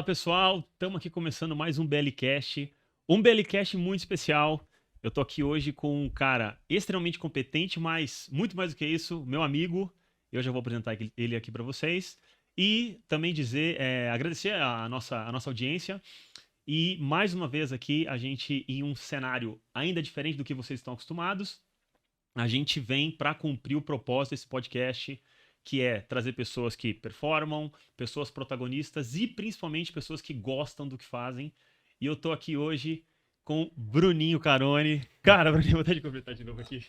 Fala pessoal, estamos aqui começando mais um BLcast, um BLcast muito especial. Eu tô aqui hoje com um cara extremamente competente, mas muito mais do que isso, meu amigo. Eu já vou apresentar ele aqui para vocês e também dizer, agradecer a nossa audiência e mais uma vez aqui a gente em um cenário ainda diferente do que vocês estão acostumados. A gente vem para cumprir o propósito desse podcast, que é trazer pessoas que performam, pessoas protagonistas e principalmente pessoas que gostam do que fazem. E eu tô aqui hoje com Bruninho Carone. Cara, Bruninho, vou até de completar de novo aqui.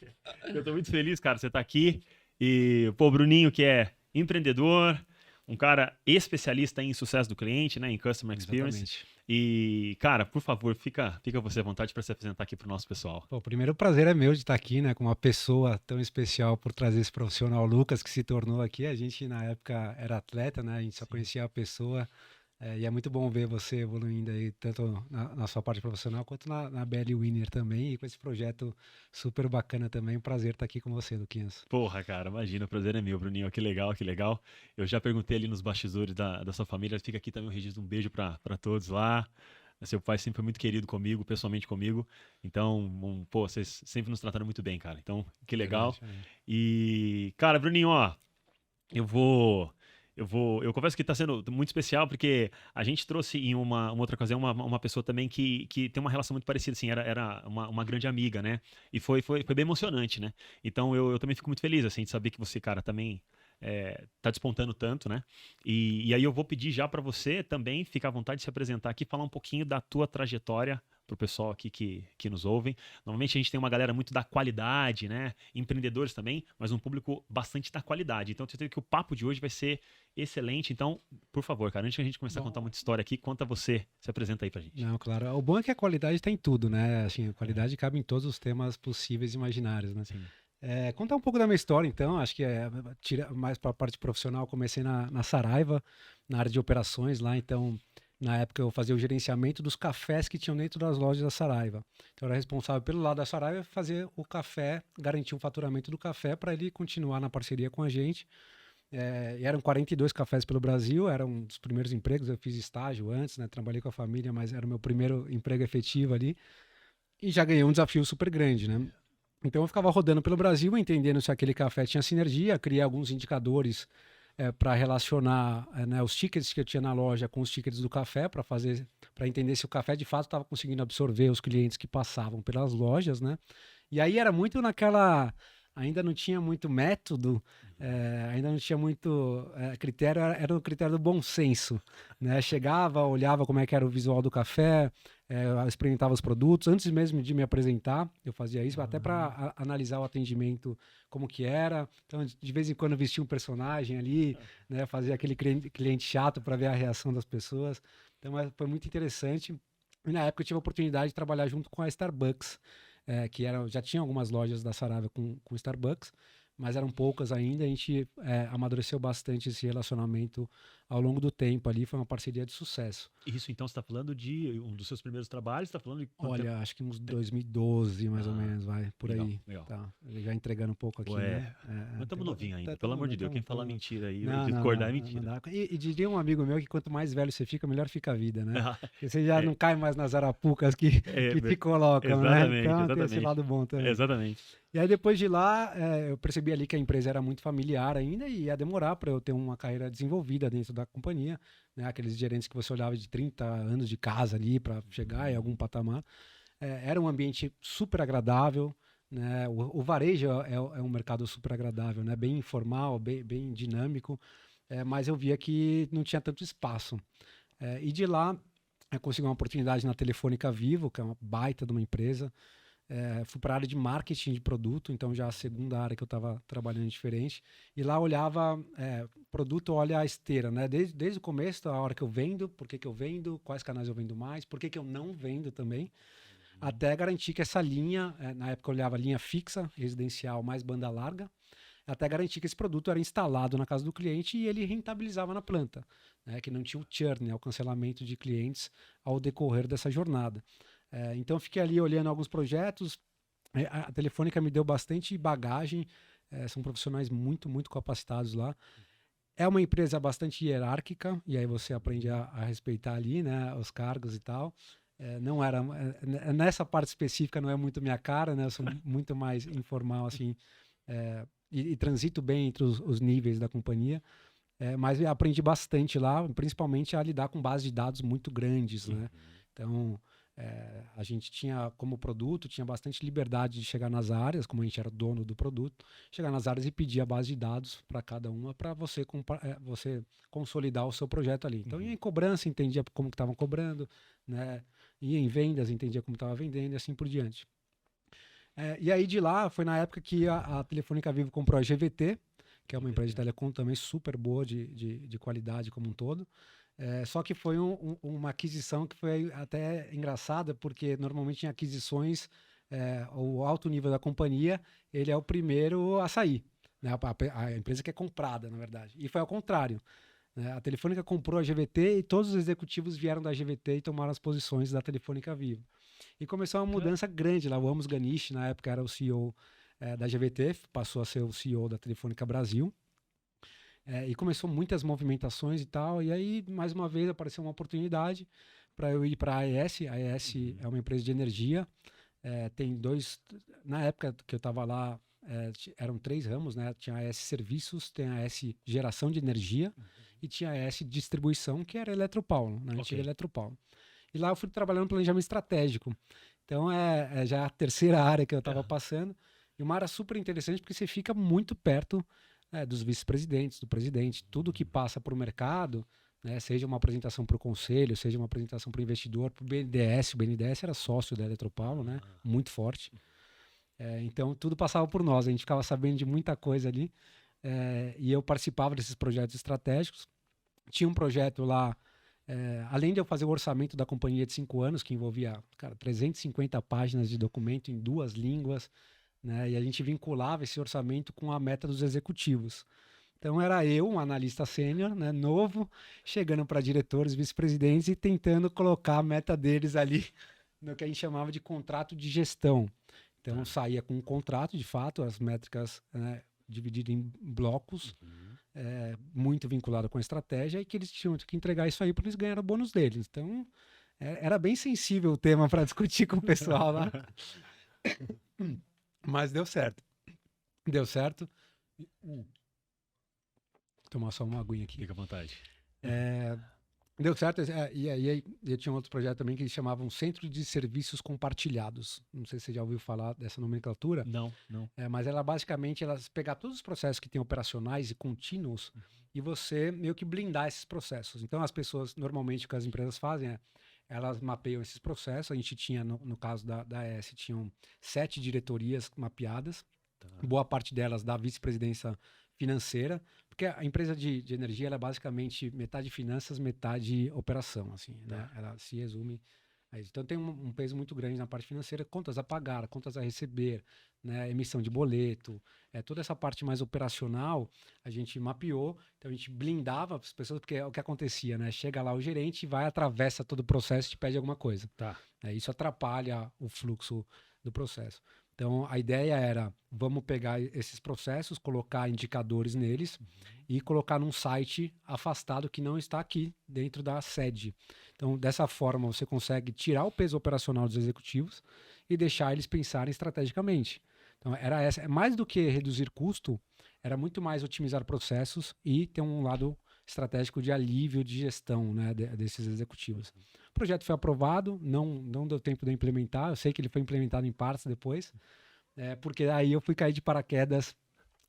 Eu tô muito feliz, cara, você tá aqui. E, pô, Bruninho, que é empreendedor, um cara especialista em sucesso do cliente, né, em Customer Experience. Exatamente. E, cara, por favor, fica você à vontade para se apresentar aqui pro nosso pessoal. Pô, primeiro o prazer é meu de estar aqui, né, com uma pessoa tão especial por trazer esse profissional Lucas que se tornou aqui. A gente na época era atleta, né, a gente só Sim. conhecia a pessoa. E é muito bom ver você evoluindo aí, tanto na sua parte profissional quanto na BL Winner também, e com esse projeto super bacana também. Um prazer estar aqui com você, Luquinhas. Porra, cara, imagina, o prazer é meu, Bruninho. Que legal, que legal. Eu já perguntei ali nos bastidores da sua família, fica aqui também um registro, um beijo pra todos lá. Seu pai sempre foi muito querido comigo, pessoalmente comigo. Então, pô, vocês sempre nos trataram muito bem, cara. Então, que legal. Verdade. E, cara, Bruninho, ó, eu vou. Eu confesso que está sendo muito especial porque a gente trouxe em uma outra ocasião uma pessoa também que tem uma relação muito parecida, assim, era uma grande amiga, né? E foi bem emocionante, né? Então eu também fico muito feliz, assim, de saber que você, cara, também tá despontando tanto, né? E aí eu vou pedir já para você também ficar à vontade de se apresentar aqui, falar um pouquinho da tua trajetória pro pessoal aqui que nos ouvem. Normalmente a gente tem uma galera muito da qualidade, né? Empreendedores também, mas um público bastante da qualidade. Então eu tenho que o papo de hoje vai ser excelente. Então, por favor, cara, antes de a gente começar a contar Bom, muita história aqui, conta você, se apresenta aí pra gente. não, claro. O bom é que a qualidade tem tudo, né? Assim, a É, qualidade cabe em todos os temas possíveis e imaginários, né? sim. Contar um pouco da minha história, então, acho que mais para a parte profissional, comecei na Saraiva, na área de operações lá, então, na época eu fazia o gerenciamento dos cafés que tinham dentro das lojas da Saraiva. Então, eu era responsável pelo lado da Saraiva fazer o café, garantir o faturamento do café para ele continuar na parceria com a gente. E eram 42 cafés pelo Brasil, era um dos primeiros empregos, eu fiz estágio antes, né, trabalhei com a família, mas era o meu primeiro emprego efetivo ali, e já ganhei um desafio super grande, né? Então eu ficava rodando pelo Brasil, entendendo se aquele café tinha sinergia, criei alguns indicadores para relacionar né, os tickets que eu tinha na loja com os tickets do café, para entender se o café de fato estava conseguindo absorver os clientes que passavam pelas lojas, né? E aí era muito ainda não tinha muito método, ainda não tinha muito critério, era o critério do bom senso, né? Chegava, olhava como é que era o visual do café, eu experimentava os produtos, antes mesmo de me apresentar, eu fazia isso até para analisar o atendimento, como que era. Então, de vez em quando vestia um personagem ali, né? Fazia aquele cliente chato para ver a reação das pessoas. Então, foi muito interessante. E na época eu tive a oportunidade de trabalhar junto com a Starbucks, já tinha algumas lojas da Saraiva com Starbucks, mas eram poucas ainda. A gente amadureceu bastante esse relacionamento ao longo do tempo ali, foi uma parceria de sucesso. Isso, então, você tá falando de um dos seus primeiros trabalhos, você tá falando de quanto tempo? Olha, acho que uns 2012, mais ou Ah, menos, vai, por legal, aí. legal. Tá, já entregando um pouco aqui, Ué, né? mas estamos novinho ainda, pelo amor Tamo, de Deus. Quem tamo, falar tamo. mentira aí, Não, não, discordar é não mentira. dá. E diria um amigo meu que quanto mais velho você fica, melhor fica a vida, né? Porque você já não cai mais nas arapucas É, que te colocam, né? exatamente, Então tem esse exatamente. lado bom também. Exatamente. E aí depois de lá, eu percebi ali que a empresa era muito familiar ainda e ia demorar para eu ter uma carreira desenvolvida dentro da companhia, né? Aqueles gerentes que você olhava de 30 anos de casa ali para chegar em algum patamar. Era um ambiente super agradável, né? O varejo é um mercado super agradável, né? Bem informal, bem dinâmico, mas eu via que não tinha tanto espaço. E de lá, eu consegui uma oportunidade na Telefônica Vivo, que é uma baita de uma empresa. Fui para a área de marketing de produto, então já a segunda área que eu estava trabalhando diferente. E lá olhava, produto olha a esteira, né? Desde o começo, a hora que eu vendo, por que eu vendo, quais canais eu vendo mais, por que eu não vendo também, até garantir que essa linha, na época eu olhava linha fixa, residencial mais banda larga, até garantir que esse produto era instalado na casa do cliente e ele rentabilizava na planta, né? Que não tinha o churn, né? O cancelamento de clientes ao decorrer dessa jornada. Então eu fiquei ali olhando alguns projetos, a Telefônica me deu bastante bagagem, são profissionais muito, muito capacitados lá. É uma empresa bastante hierárquica, e aí você aprende a respeitar ali, né, os cargos e tal. Não era, nessa parte específica não é muito minha cara, né, eu sou muito mais informal, assim, e transito bem entre os níveis da companhia. Mas eu aprendi bastante lá, principalmente a lidar com bases de dados muito grandes, né? Então, a gente tinha como produto, tinha bastante liberdade de chegar nas áreas, como a gente era dono do produto, chegar nas áreas e pedir a base de dados para cada uma, para você, você consolidar o seu projeto ali. Então, ia em cobrança, entendia como que estavam cobrando, né? Ia em vendas, entendia como estava vendendo e assim por diante. E aí de lá, foi na época que a Telefônica Vivo comprou a GVT, que é uma empresa de telecom também super boa de qualidade como um todo. Só que foi uma aquisição que foi até engraçada, porque normalmente em aquisições, o alto nível da companhia, ele é o primeiro a sair. Né? A empresa que é comprada, na verdade. E foi ao contrário. Né? A Telefônica comprou a GVT e todos os executivos vieram da GVT e tomaram as posições da Telefônica Vivo. E começou uma mudança grande lá. O Amos Ganish, na época, era o CEO da GVT, passou a ser o CEO da Telefônica Brasil. E começou muitas movimentações e tal. E aí, mais uma vez, apareceu uma oportunidade para eu ir para a AES. A AES é uma empresa de energia. Tem dois. Na época que eu estava lá, eram 3 ramos, né? Tinha a AES Serviços, tem a AES Geração de Energia e tinha a AES Distribuição, que era a Eletropaulo, na antiga Eletropaulo. E lá eu fui trabalhando no planejamento estratégico. Então, já a terceira área que eu estava passando. E uma área super interessante, porque você fica muito perto dos vice-presidentes, do presidente. Tudo que passa para o mercado, né, seja uma apresentação para o conselho, seja uma apresentação para o investidor, para o BNDES. O BNDES era sócio da Eletropaulo, né, muito forte. Então, tudo passava por nós. A gente ficava sabendo de muita coisa ali. E eu participava desses projetos estratégicos. Tinha um projeto lá, além de eu fazer o orçamento da companhia de 5 anos, que envolvia 350 páginas de documento em 2 línguas, né? E a gente vinculava esse orçamento com a meta dos executivos. Então era eu, um analista sênior, né, novo, chegando para diretores, vice-presidentes e tentando colocar a meta deles ali no que a gente chamava de contrato de gestão. Então saía com um contrato, de fato, as métricas, né, divididas em blocos, muito vinculado com a estratégia, e que eles tinham que entregar isso aí para eles ganharem o bônus deles. Então era bem sensível o tema para discutir com o pessoal lá. Mas deu certo. Deu certo. Vou tomar só uma aguinha aqui. Fica à vontade. Deu certo. E aí eu tinha um outro projeto também que eles chamavam Centro de Serviços Compartilhados. Não sei se você já ouviu falar dessa nomenclatura. Não. Mas ela basicamente pegar todos os processos que tem operacionais e contínuos e você meio que blindar esses processos. Então as pessoas, normalmente o que as empresas fazem elas mapeiam esses processos. A gente tinha, no caso da AES, tinham 7 diretorias mapeadas. Boa parte delas da vice-presidência financeira, porque a empresa de energia ela é basicamente metade finanças, metade operação, assim, né? Ela se resume a isso. Então tem um peso muito grande na parte financeira, contas a pagar, contas a receber, né? Emissão de boleto, toda essa parte mais operacional a gente mapeou, então a gente blindava as pessoas, porque é o que acontecia, né? Chega lá o gerente, vai, atravessa todo o processo e te pede alguma coisa. Isso atrapalha o fluxo do processo. Então, a ideia era, vamos pegar esses processos, colocar indicadores neles e colocar num site afastado que não está aqui dentro da sede. Então, dessa forma, você consegue tirar o peso operacional dos executivos e deixar eles pensarem estrategicamente. Então, era essa. Mais do que reduzir custo, era muito mais otimizar processos e ter um lado estratégico de alívio de gestão, né, desses executivos. O projeto foi aprovado, não deu tempo de implementar, eu sei que ele foi implementado em partes depois, porque aí eu fui cair de paraquedas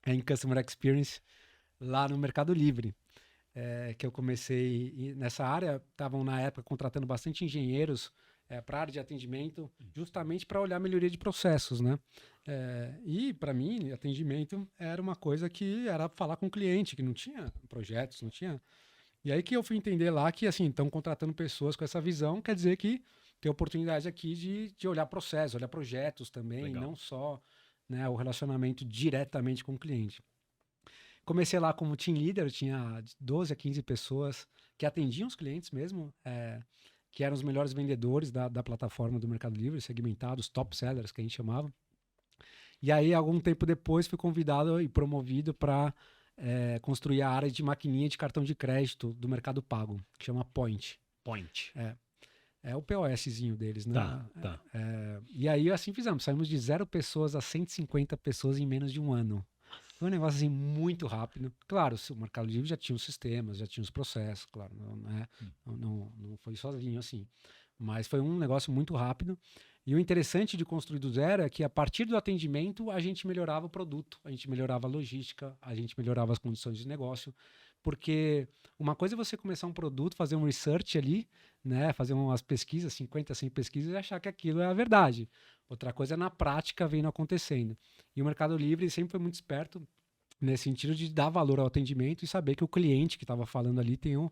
em Customer Experience lá no Mercado Livre, que eu comecei nessa área, estavam na época contratando bastante engenheiros para a área de atendimento, justamente para olhar a melhoria de processos, né? E para mim, atendimento era uma coisa que era falar com o cliente, que não tinha projetos, não tinha. E aí que eu fui entender lá que, assim, estão contratando pessoas com essa visão, quer dizer que tem oportunidade aqui de olhar processos, olhar projetos também, Legal. não só, né, o relacionamento diretamente com o cliente. Comecei lá como team leader, eu tinha 12 a 15 pessoas que atendiam os clientes mesmo, que eram os melhores vendedores da plataforma do Mercado Livre, segmentados, top sellers, que a gente chamava. E aí, algum tempo depois, fui convidado e promovido para construir a área de maquininha de cartão de crédito do Mercado Pago, que chama Point. Point. É o POSzinho deles, né? Tá. E aí assim fizemos, saímos de 0 pessoas a 150 pessoas em menos de um ano. Foi um negócio assim muito rápido. Claro, o Mercado Livre já tinha os sistemas, já tinha os processos, claro, não foi sozinho assim. Mas foi um negócio muito rápido. E o interessante de construir do zero é que a partir do atendimento a gente melhorava o produto, a gente melhorava a logística, a gente melhorava as condições de negócio. Porque uma coisa é você começar um produto, fazer um research ali, né, fazer umas pesquisas, 50, 100 pesquisas e achar que aquilo é a verdade. Outra coisa é na prática vendo acontecendo. E o Mercado Livre sempre foi muito esperto nesse sentido de dar valor ao atendimento e saber que o cliente que estava falando ali tem um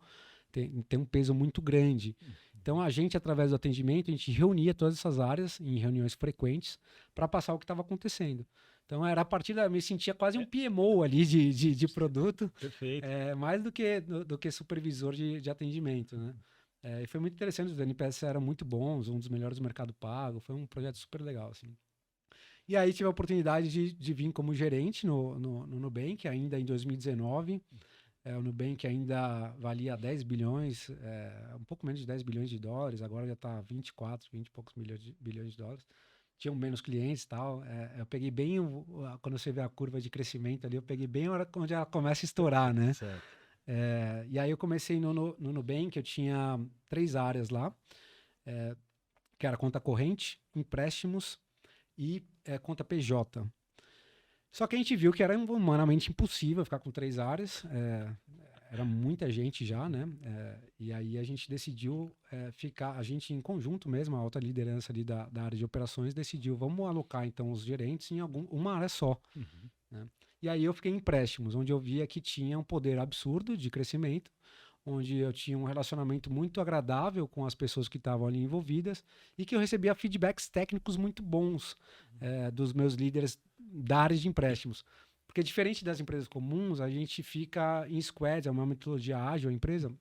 peso muito grande. Então, a gente, através do atendimento, a gente reunia todas essas áreas em reuniões frequentes para passar o que estava acontecendo. Então, era a partir da... Me sentia quase um PMO ali de produto. Perfeito. Mais do que supervisor de atendimento, né? E foi muito interessante, os NPS eram muito bons, um dos melhores do Mercado Pago, foi um projeto super legal, assim. E aí tive a oportunidade de vir como gerente no Nubank, ainda em 2019. O Nubank ainda valia 10 bilhões, um pouco menos de 10 bilhões de dólares, agora já está 20 e poucos bilhões de dólares. Tinham menos clientes e tal. Eu peguei bem, quando você vê a curva de crescimento ali, eu peguei bem a hora onde ela começa a estourar, né? Certo. E aí eu comecei no Nubank, eu tinha 3 áreas lá, que era conta corrente, empréstimos e conta PJ. Só que a gente viu que era humanamente impossível ficar com 3 áreas, era muita gente já, né? E aí a gente decidiu a gente em conjunto mesmo, a alta liderança ali da área de operações decidiu, vamos alocar então os gerentes em uma área só. Uhum. Né? E aí eu fiquei em empréstimos, onde eu via que tinha um poder absurdo de crescimento, onde eu tinha um relacionamento muito agradável com as pessoas que estavam ali envolvidas e que eu recebia feedbacks técnicos muito bons dos meus líderes da área de empréstimos. Porque diferente das empresas comuns, a gente fica em squads, é uma metodologia ágil, a empresa,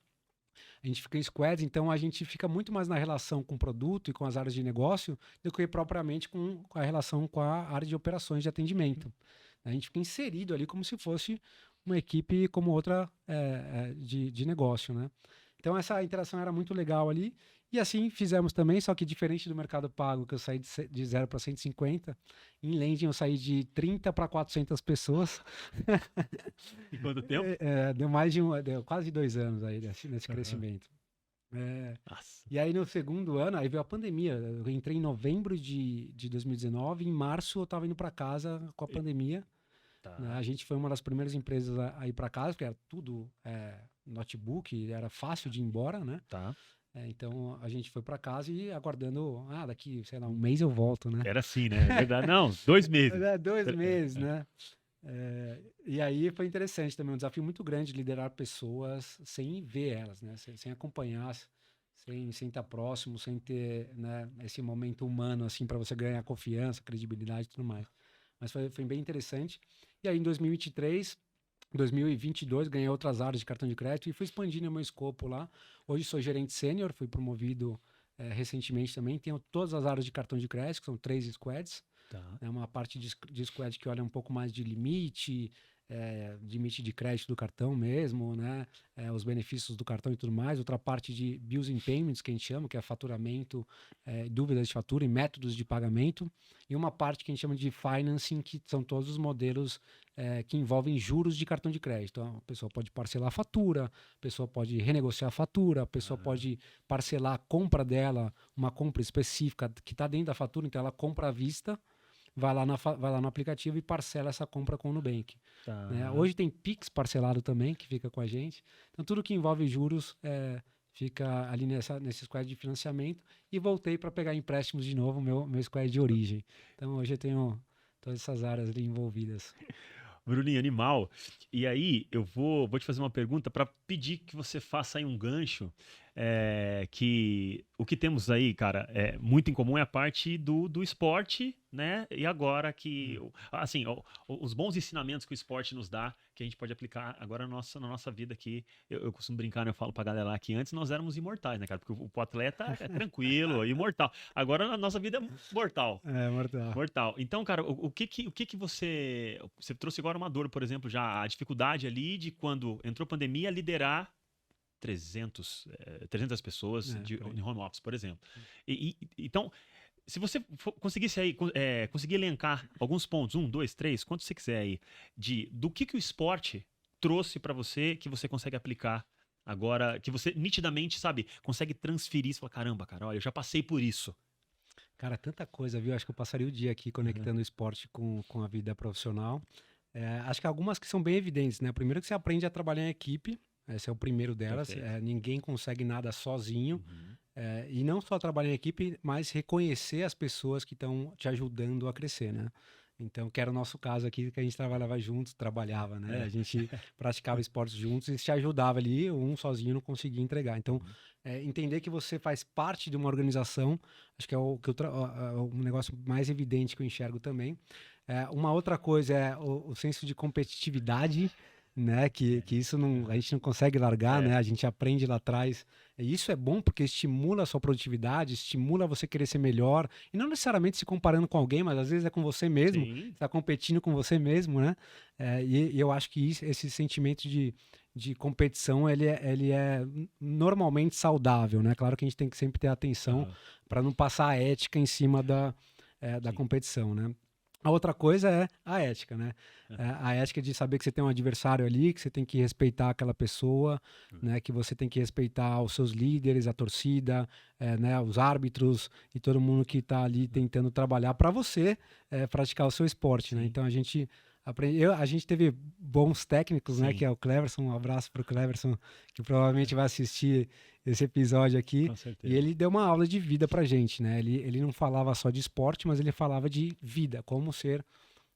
a gente fica em squads, então a gente fica muito mais na relação com o produto e com as áreas de negócio do que propriamente com a relação com a área de operações de atendimento. A gente fica inserido ali como se fosse uma equipe como outra de negócio, né? Então essa interação era muito legal ali. E assim fizemos também, só que diferente do Mercado Pago, que eu saí de 0 para 150, em Lending eu saí de 30 para 400 pessoas. Em quanto tempo? Deu quase 2 anos aí nesse crescimento. Nossa. E aí no segundo ano, aí veio a pandemia. Eu entrei em novembro de 2019, em março eu estava indo para casa com a pandemia. Tá. Né? A gente foi uma das primeiras empresas a ir para casa, porque era tudo notebook, era fácil de ir embora, né? Tá. Então a gente foi para casa e aguardando, daqui, sei lá, um mês eu volto, né? Era assim, né? É verdade. Não, 2 meses. 2 meses, né? E aí foi interessante também, um desafio muito grande liderar pessoas sem ver elas, né? Sem acompanhar, sem estar próximo, sem ter, né, esse momento humano assim para você ganhar confiança, credibilidade e tudo mais. Mas foi bem interessante. E aí em 2022 ganhei outras áreas de cartão de crédito e fui expandindo o meu escopo lá. Hoje sou gerente sênior, fui promovido recentemente também. Tenho todas as áreas de cartão de crédito, que são 3 squads. Tá. Uma parte de squad que olha um pouco mais de limite de crédito do cartão mesmo, né? Os benefícios do cartão e tudo mais. Outra parte de bills and payments, que a gente chama, que é faturamento, dúvidas de fatura e métodos de pagamento. E uma parte que a gente chama de financing, que são todos os modelos que envolvem juros de cartão de crédito. Então, a pessoa pode parcelar a fatura, a pessoa pode renegociar a fatura, a pessoa pode parcelar a compra dela, uma compra específica que está dentro da fatura, então ela compra à vista, vai lá no aplicativo e parcela essa compra com o Nubank. Tá. Né? Hoje tem Pix parcelado também, que fica com a gente. Então, tudo que envolve juros fica ali nesse squad de financiamento. E voltei para pegar empréstimos de novo, meu squad de origem. Então, hoje eu tenho todas essas áreas ali envolvidas. Bruninho, animal. E aí, eu vou te fazer uma pergunta para pedir que você faça aí um gancho. que o que temos aí, cara, muito em comum é a parte do esporte, né? E agora que, assim, os bons ensinamentos que o esporte nos dá, que a gente pode aplicar agora na nossa vida aqui. Eu costumo brincar, né? Eu falo pra galera lá que antes nós éramos imortais, né, cara? Porque o atleta é tranquilo, imortal. Agora a nossa vida é mortal. É, mortal. Mortal. Então, cara, o que que você trouxe agora uma dor, por exemplo, já a dificuldade ali de quando entrou pandemia liderar 300 pessoas Por aí. em home office, por exemplo. Então, se você conseguisse aí, conseguir elencar alguns pontos, 1, 2, 3, quanto você quiser aí, do que o esporte trouxe pra você que você consegue aplicar agora, que você nitidamente, sabe, consegue transferir e falar, caramba, cara, olha, eu já passei por isso. Cara, tanta coisa, viu? Acho que eu passaria o dia aqui Uhum. conectando o esporte com a vida profissional. Acho que algumas que são bem evidentes, né? Primeiro que você aprende a trabalhar em equipe, esse é o primeiro delas. Perfeito. Ninguém consegue nada sozinho. Uhum. E não só trabalhar em equipe, mas reconhecer as pessoas que estão te ajudando a crescer, né? Então, que era o nosso caso aqui, que a gente trabalhava juntos, trabalhava, né? A É. gente praticava esportes juntos e se ajudava ali, um sozinho não conseguia entregar. Então, Uhum. entender que você faz parte de uma organização, acho que é o negócio mais evidente que eu enxergo também. Uma outra coisa é o senso de competitividade, né? Que isso não, a gente não consegue largar, né? É. A gente aprende lá atrás. E isso é bom porque estimula a sua produtividade, estimula você querer ser melhor. E não necessariamente se comparando com alguém, mas às vezes é com você mesmo, Sim. está competindo com você mesmo, né? E eu acho que esse sentimento de competição, ele é normalmente saudável, né? Claro que a gente tem que sempre ter atenção Aham. para não passar a ética em cima da Sim. competição, né? A outra coisa é a ética, né? Aham. A ética de saber que você tem um adversário ali, que você tem que respeitar aquela pessoa, né? Que você tem que respeitar os seus líderes, a torcida, né? Os árbitros e todo mundo que está ali tentando trabalhar para você praticar o seu esporte, né? Sim. Então a gente a gente teve bons técnicos, né? Que Sim. é o Cleverson, um abraço para o Cleverson, que provavelmente vai assistir esse episódio aqui. Com E certeza. ele deu uma aula de vida pra gente, né? Ele não falava só de esporte, mas ele falava de vida, como ser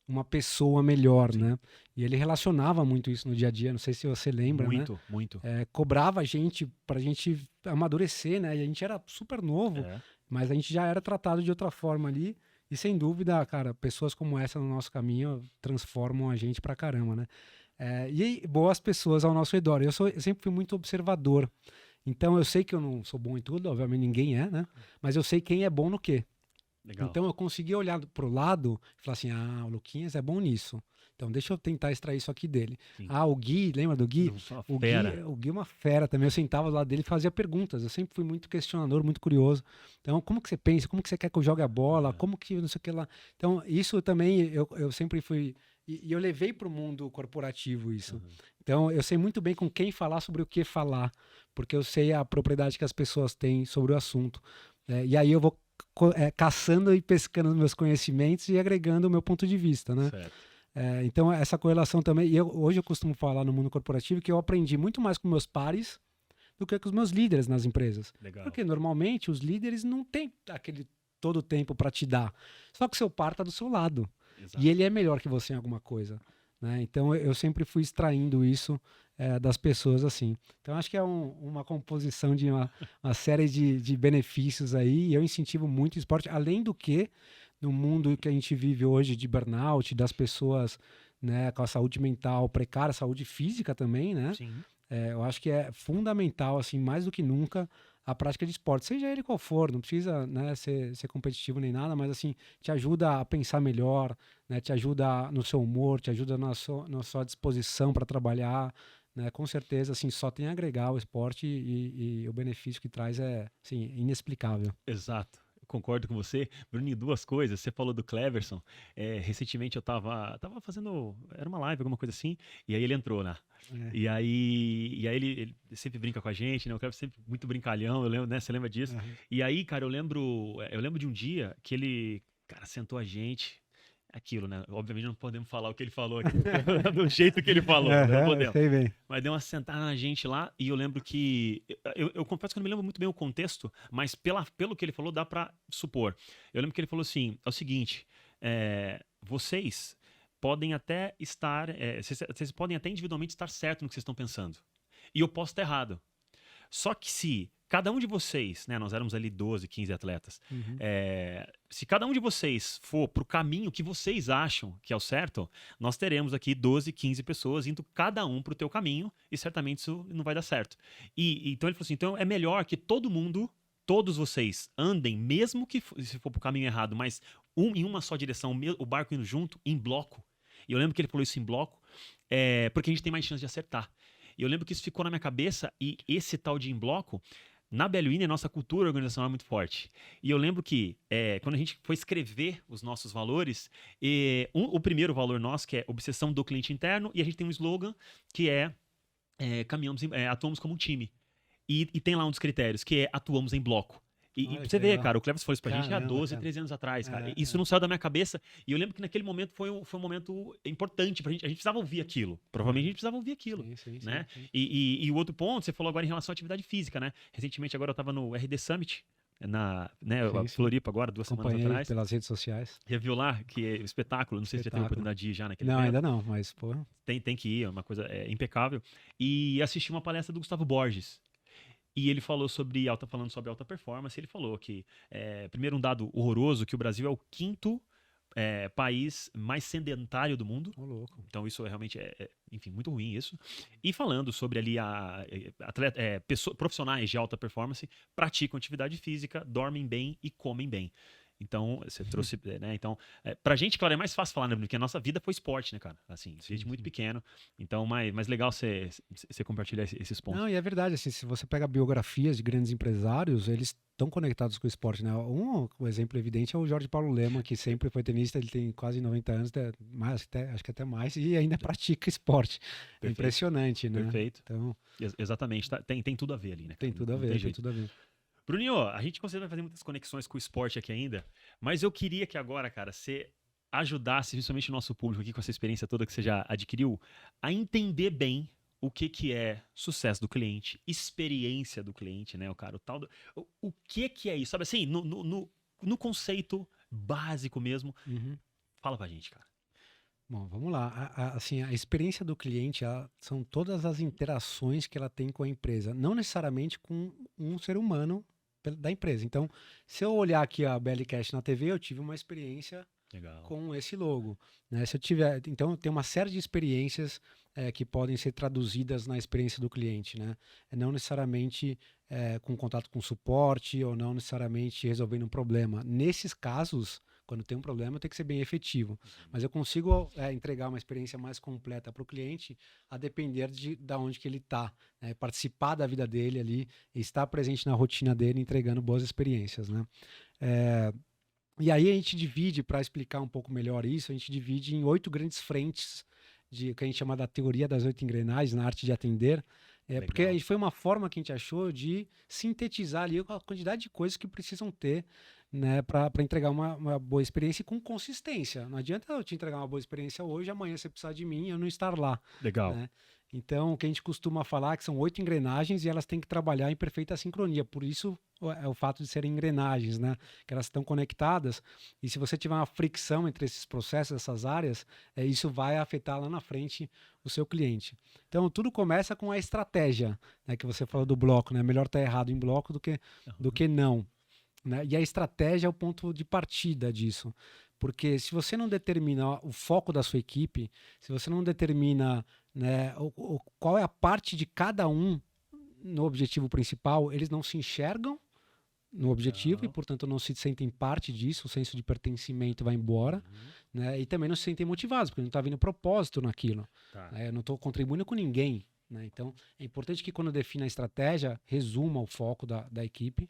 uma pessoa melhor, Sim. né? E ele relacionava muito isso no dia a dia, não sei se você lembra, né? Muito, muito. Cobrava a gente pra gente amadurecer, né? E a gente era super novo, É. mas a gente já era tratado de outra forma ali. E sem dúvida, cara, pessoas como essa no nosso caminho transformam a gente pra caramba, né? E boas pessoas ao nosso redor. Eu sempre fui muito observador. Então eu sei que eu não sou bom em tudo, obviamente ninguém é, né? Mas eu sei quem é bom no quê. Legal. Então eu consegui olhar pro lado e falar assim: ah, o Luquinhas é bom nisso. Então deixa eu tentar extrair isso aqui dele. Sim. Ah, o Gui, lembra do Gui? Uma O Gui, fera. o Gui é uma fera também. Eu sentava do lado dele e fazia perguntas. Eu sempre fui muito questionador, muito curioso. Então, como que você pensa? Como que você quer que eu jogue a bola? Aham. Como que não sei o que lá. Então, isso também eu sempre fui. E eu levei para o mundo corporativo isso. Aham. Então, eu sei muito bem com quem falar sobre o que falar, porque eu sei a propriedade que as pessoas têm sobre o assunto. E aí eu vou caçando e pescando os meus conhecimentos e agregando o meu ponto de vista, né? Certo. Então, essa correlação também. Hoje eu costumo falar no mundo corporativo que eu aprendi muito mais com meus pares do que com os meus líderes nas empresas. Legal. Porque normalmente os líderes não têm aquele todo o tempo para te dar. Só que seu par está do seu lado. Exato. E ele é melhor que você em alguma coisa. Né? Então eu sempre fui extraindo isso das pessoas assim. Então acho que é uma composição de uma série de benefícios aí. E eu incentivo muito o esporte, além do que no mundo que a gente vive hoje de burnout, das pessoas, né, com a saúde mental precária, saúde física também, né? Sim. Eu acho que é fundamental, assim, mais do que nunca, a prática de esporte, seja ele qual for, não precisa, né, ser competitivo nem nada, mas assim, te ajuda a pensar melhor, né, te ajuda no seu humor, te ajuda na sua disposição para trabalhar, né, com certeza, assim, só tem a agregar o esporte e o benefício que traz é, assim, inexplicável. Exato. Eu concordo com você. Bruninho, duas coisas. Você falou do Cleverson. Recentemente eu tava fazendo. Era uma live, alguma coisa assim. E aí ele entrou, né? É, E aí ele sempre brinca com a gente, né? O Cleverson sempre muito brincalhão, eu lembro, né? Você lembra disso? aham. E aí, cara, eu lembro de um dia que ele, cara, sentou a gente. Aquilo, né? Obviamente não podemos falar o que ele falou aqui, do jeito que ele falou, né? Não Aham, eu podemos. sei bem. Mas deu uma sentada na gente lá e eu lembro que. Eu confesso que eu não me lembro muito bem o contexto, mas pelo que ele falou, dá pra supor. Eu lembro que ele falou assim: é o seguinte, vocês podem até estar. Vocês podem até individualmente estar certo no que vocês estão pensando. E eu posso estar errado. Só que se cada um de vocês, né, nós éramos ali 12, 15 atletas, Uhum. se cada um de vocês for pro caminho que vocês acham que é o certo, nós teremos aqui 12, 15 pessoas indo cada um pro teu caminho e certamente isso não vai dar certo. Então ele falou assim, então é melhor que todo mundo, todos vocês andem, mesmo que se for pro caminho errado, mas em uma só direção, o barco indo junto, em bloco. E eu lembro que ele falou isso em bloco, porque a gente tem mais chance de acertar. E eu lembro que isso ficou na minha cabeça, e esse tal de em bloco, na BWINE, a nossa cultura organizacional é muito forte. E eu lembro que, quando a gente foi escrever os nossos valores, o primeiro valor nosso, que é obsessão do cliente interno, e a gente tem um slogan que atuamos como um time. E tem lá um dos critérios, que é atuamos em bloco. E Olha pra que você ver, legal. cara, o Cleves falou isso pra gente há Caramba, 12, cara. 13 anos atrás, cara. É, Isso não saiu da minha cabeça. E eu lembro que naquele momento foi um momento importante pra gente. A gente precisava ouvir aquilo. Provavelmente a gente precisava ouvir aquilo. Sim, Né? sim. E o outro ponto, você falou agora em relação à atividade física, né? Recentemente agora eu tava no RD Summit, Sim. Floripa agora, 2 semanas Acompanhei atrás. pelas redes sociais. Já viu lá, que é espetáculo. Não sei se você teve a Espetáculo. oportunidade de ir já naquele Não, evento. ainda não, mas, pô. Tem que ir, é uma coisa impecável. E assisti uma palestra do Gustavo Borges. E ele falou falando sobre alta performance, ele falou que, primeiro um dado horroroso, que o Brasil é o 5º país mais sedentário do mundo. Ô, louco. Então isso realmente enfim, muito ruim isso. E falando sobre ali profissionais de alta performance praticam atividade física, dormem bem e comem bem. Então, você trouxe, né? Então, pra gente, claro, é mais fácil falar, né? Porque a nossa vida foi esporte, né, cara? Assim, desde muito pequeno. Então, mais legal você compartilhar esses pontos. Não, e é verdade, assim, se você pega biografias de grandes empresários, eles estão conectados com o esporte, né? Um exemplo evidente é o Jorge Paulo Lemann, que sempre foi tenista, ele tem quase 90 anos, acho que até mais, e ainda pratica esporte. É Perfeito. impressionante, né? Perfeito. Então, exatamente. Tem tudo a ver ali, né? tem tudo a ver, tem tudo a ver. Bruninho, a gente consegue fazer muitas conexões com o esporte aqui ainda, mas eu queria que agora, cara, você ajudasse, principalmente o nosso público aqui, com essa experiência toda que você já adquiriu, a entender bem o que é sucesso do cliente, experiência do cliente, né, o cara, o que é isso, sabe assim, no conceito básico mesmo. Uhum. Fala pra gente, cara. Bom, vamos lá. Assim, a experiência do cliente são todas as interações que ela tem com a empresa, não necessariamente com um ser humano da empresa. Então, se eu olhar aqui a BLCast na TV, eu tive uma experiência Legal. com esse logo, né? Então tem uma série de experiências que podem ser traduzidas na experiência do cliente, né? Não necessariamente com contato com suporte ou não necessariamente resolvendo um problema. Nesses casos, quando tem um problema, tem que ser bem efetivo. Mas eu consigo entregar uma experiência mais completa para o cliente, a depender de onde que ele está, né? Participar da vida dele ali, estar presente na rotina dele, entregando boas experiências, né? E aí a gente divide, para explicar um pouco melhor isso, a gente divide em 8 grandes frentes, que a gente chama da teoria das 8 engrenagens, na arte de atender. Porque foi uma forma que a gente achou de sintetizar ali a quantidade de coisas que precisam ter, né, para entregar uma boa experiência e com consistência. Não adianta eu te entregar uma boa experiência hoje, amanhã você precisar de mim e eu não estar lá. Legal. Né? Então, o que a gente costuma falar é que são 8 engrenagens e elas têm que trabalhar em perfeita sincronia. Por isso é o fato de serem engrenagens, né? Que elas estão conectadas. E se você tiver uma fricção entre esses processos, essas áreas, isso vai afetar lá na frente o seu cliente. Então, tudo começa com a estratégia, né? Que você falou do bloco, né? Melhor estar errado em bloco do que não. Né? E a estratégia é o ponto de partida disso. Porque se você não determina o foco da sua equipe, se você não determina, né, qual é a parte de cada um no objetivo principal, eles não se enxergam no objetivo e, portanto, não se sentem parte disso, o senso de pertencimento vai embora, né, e também não se sentem motivados, porque não está vindo propósito naquilo. Né, eu não estou contribuindo com ninguém. Né, então, é importante que quando defina a estratégia, resuma o foco da equipe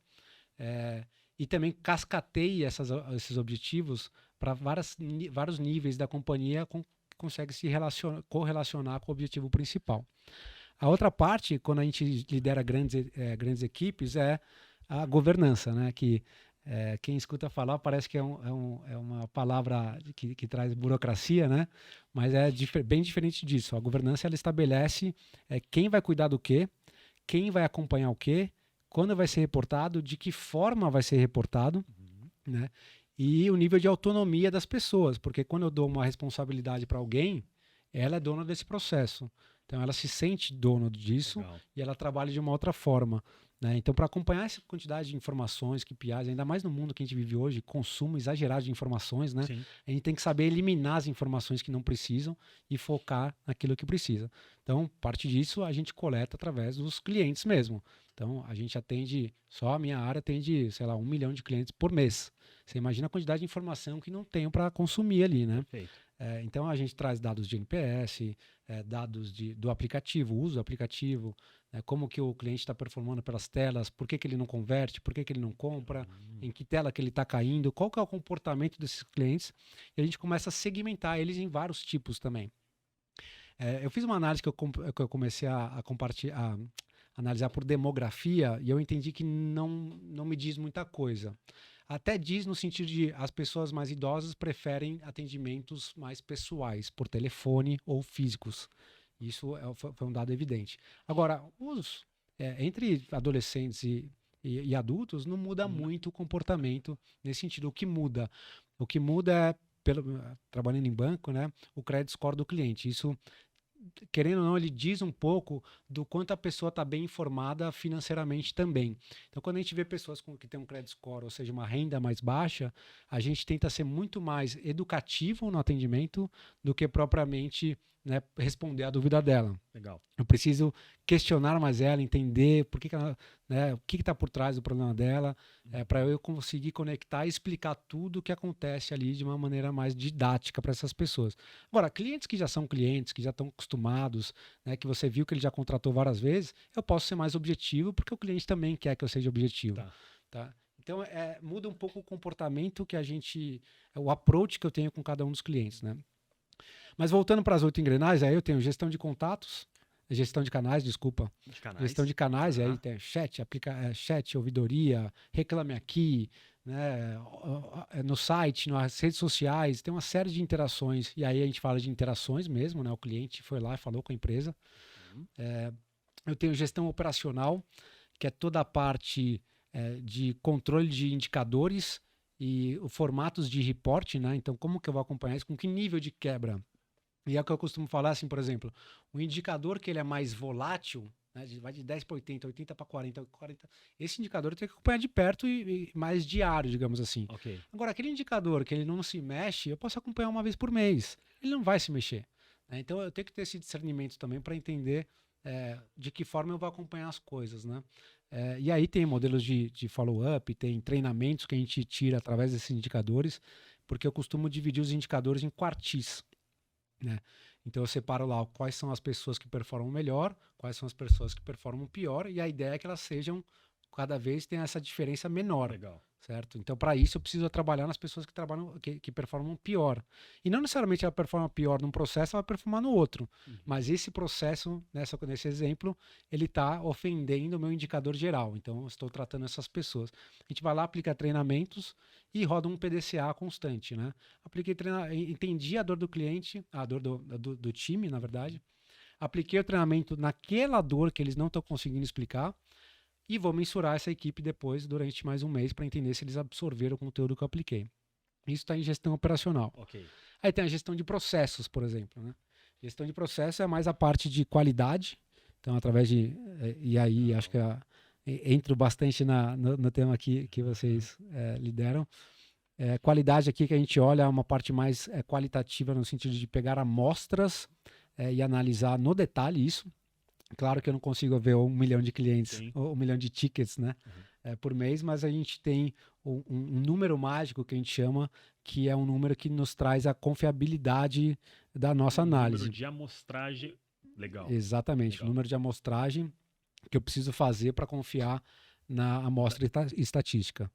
e também cascateie esses objetivos para vários níveis da companhia que consegue se correlacionar com o objetivo principal. A outra parte, quando a gente lidera grandes equipes, é a governança, né? Que quem escuta falar parece que é uma palavra que traz burocracia, né? Mas é bem diferente disso. A governança ela estabelece quem vai cuidar do quê, quem vai acompanhar o quê, quando vai ser reportado, de que forma vai ser reportado, né? E o nível de autonomia das pessoas, porque quando eu dou uma responsabilidade para alguém, ela é dona desse processo. Então ela se sente dono disso. Legal. E ela trabalha de uma outra forma. né? Então, para acompanhar essa quantidade de informações, KPIs, ainda mais no mundo que a gente vive hoje, consumo exagerado de informações, né? Sim. A gente tem que saber eliminar as informações que não precisam e focar naquilo que precisa. Então, parte disso a gente coleta através dos clientes mesmo. Então, a gente atende, só a minha área atende, sei lá, 1 milhão de clientes por mês. Você imagina a quantidade de informação que não tenho para consumir ali, né? Perfeito. Então, a gente traz dados de NPS, dados do aplicativo, uso do aplicativo, como que o cliente está performando pelas telas, por que, que ele não converte, por que, que ele não compra, em que tela que ele está caindo, qual que é o comportamento desses clientes. E a gente começa a segmentar eles em vários tipos também. Eu fiz uma análise que eu comecei a compartilhar, analisar por demografia, e eu entendi que não me diz muita coisa. Até diz no sentido de as pessoas mais idosas preferem atendimentos mais pessoais, por telefone ou físicos. Isso foi um dado evidente. Agora, entre adolescentes e adultos, não muda muito o comportamento nesse sentido. O que muda é, trabalhando em banco, né, o credit score do cliente. Isso, querendo ou não, ele diz um pouco do quanto a pessoa está bem informada financeiramente também. Então, quando a gente vê pessoas que têm um credit score, ou seja, uma renda mais baixa, a gente tenta ser muito mais educativo no atendimento do que propriamente, né, responder a dúvida dela. Legal. Eu preciso questionar mais ela, entender por que ela, né, o que está por trás do problema dela, para eu conseguir conectar e explicar tudo o que acontece ali de uma maneira mais didática para essas pessoas. Agora, clientes que já são clientes, que já estão acostumados, né, que você viu que ele já contratou várias vezes, eu posso ser mais objetivo, porque o cliente também quer que eu seja objetivo. Tá? Então, muda um pouco o comportamento que o approach que eu tenho com cada um dos clientes, né? Mas voltando para as 8 engrenagens, aí eu tenho gestão de contatos, gestão de canais, desculpa. Gestão de canais, e aí tem chat, ouvidoria, reclame aqui, né, no site, nas redes sociais, tem uma série de interações. E aí a gente fala de interações mesmo, né? O cliente foi lá e falou com a empresa. Eu tenho gestão operacional, que é toda a parte de controle de indicadores e formatos de reporte, né? Então, como que eu vou acompanhar isso? Com que nível de quebra? E é o que eu costumo falar, assim, por exemplo, um indicador que ele é mais volátil, né, vai de 10 para 80, 80 para 40, 40, esse indicador eu tenho que acompanhar de perto e mais diário, digamos assim. Okay. Agora, aquele indicador que ele não se mexe, eu posso acompanhar uma vez por mês. Ele não vai se mexer. Né? Então, eu tenho que ter esse discernimento também para entender de que forma eu vou acompanhar as coisas, né? E aí tem modelos de follow-up, tem treinamentos que a gente tira através desses indicadores, porque eu costumo dividir os indicadores em quartis. Né? Então eu separo lá quais são as pessoas que performam melhor, quais são as pessoas que performam pior, e a ideia é que elas sejam, cada vez tenha essa diferença menor. Legal. Certo? Então, para isso, eu preciso trabalhar nas pessoas que performam pior. E não necessariamente ela performa pior num processo, ela vai performar no outro. Mas esse processo, nesse exemplo, ele está ofendendo o meu indicador geral. Então, eu estou tratando essas pessoas. A gente vai lá, aplica treinamentos e roda um PDCA constante. Né? Entendi a dor do cliente, a dor do time, na verdade. Apliquei o treinamento naquela dor que eles não estão conseguindo explicar. E vou mensurar essa equipe depois, durante mais um mês, para entender se eles absorveram o conteúdo que eu apliquei. Isso está em gestão operacional. Okay. Aí tem a gestão de processos, por exemplo. Né? Gestão de processo é mais a parte de qualidade. Então, através de... E aí, acho que entro bastante no tema aqui que vocês lideram. Qualidade aqui que a gente olha é uma parte mais qualitativa, no sentido de pegar amostras e analisar no detalhe isso. Claro que eu não consigo ver 1 milhão de clientes, Sim. ou 1 milhão de tickets, né, por mês, mas a gente tem um número mágico que a gente chama, que é um número que nos traz a confiabilidade da nossa análise. Número de amostragem. Legal. Exatamente, Legal. O número de amostragem que eu preciso fazer para confiar na amostra estatística.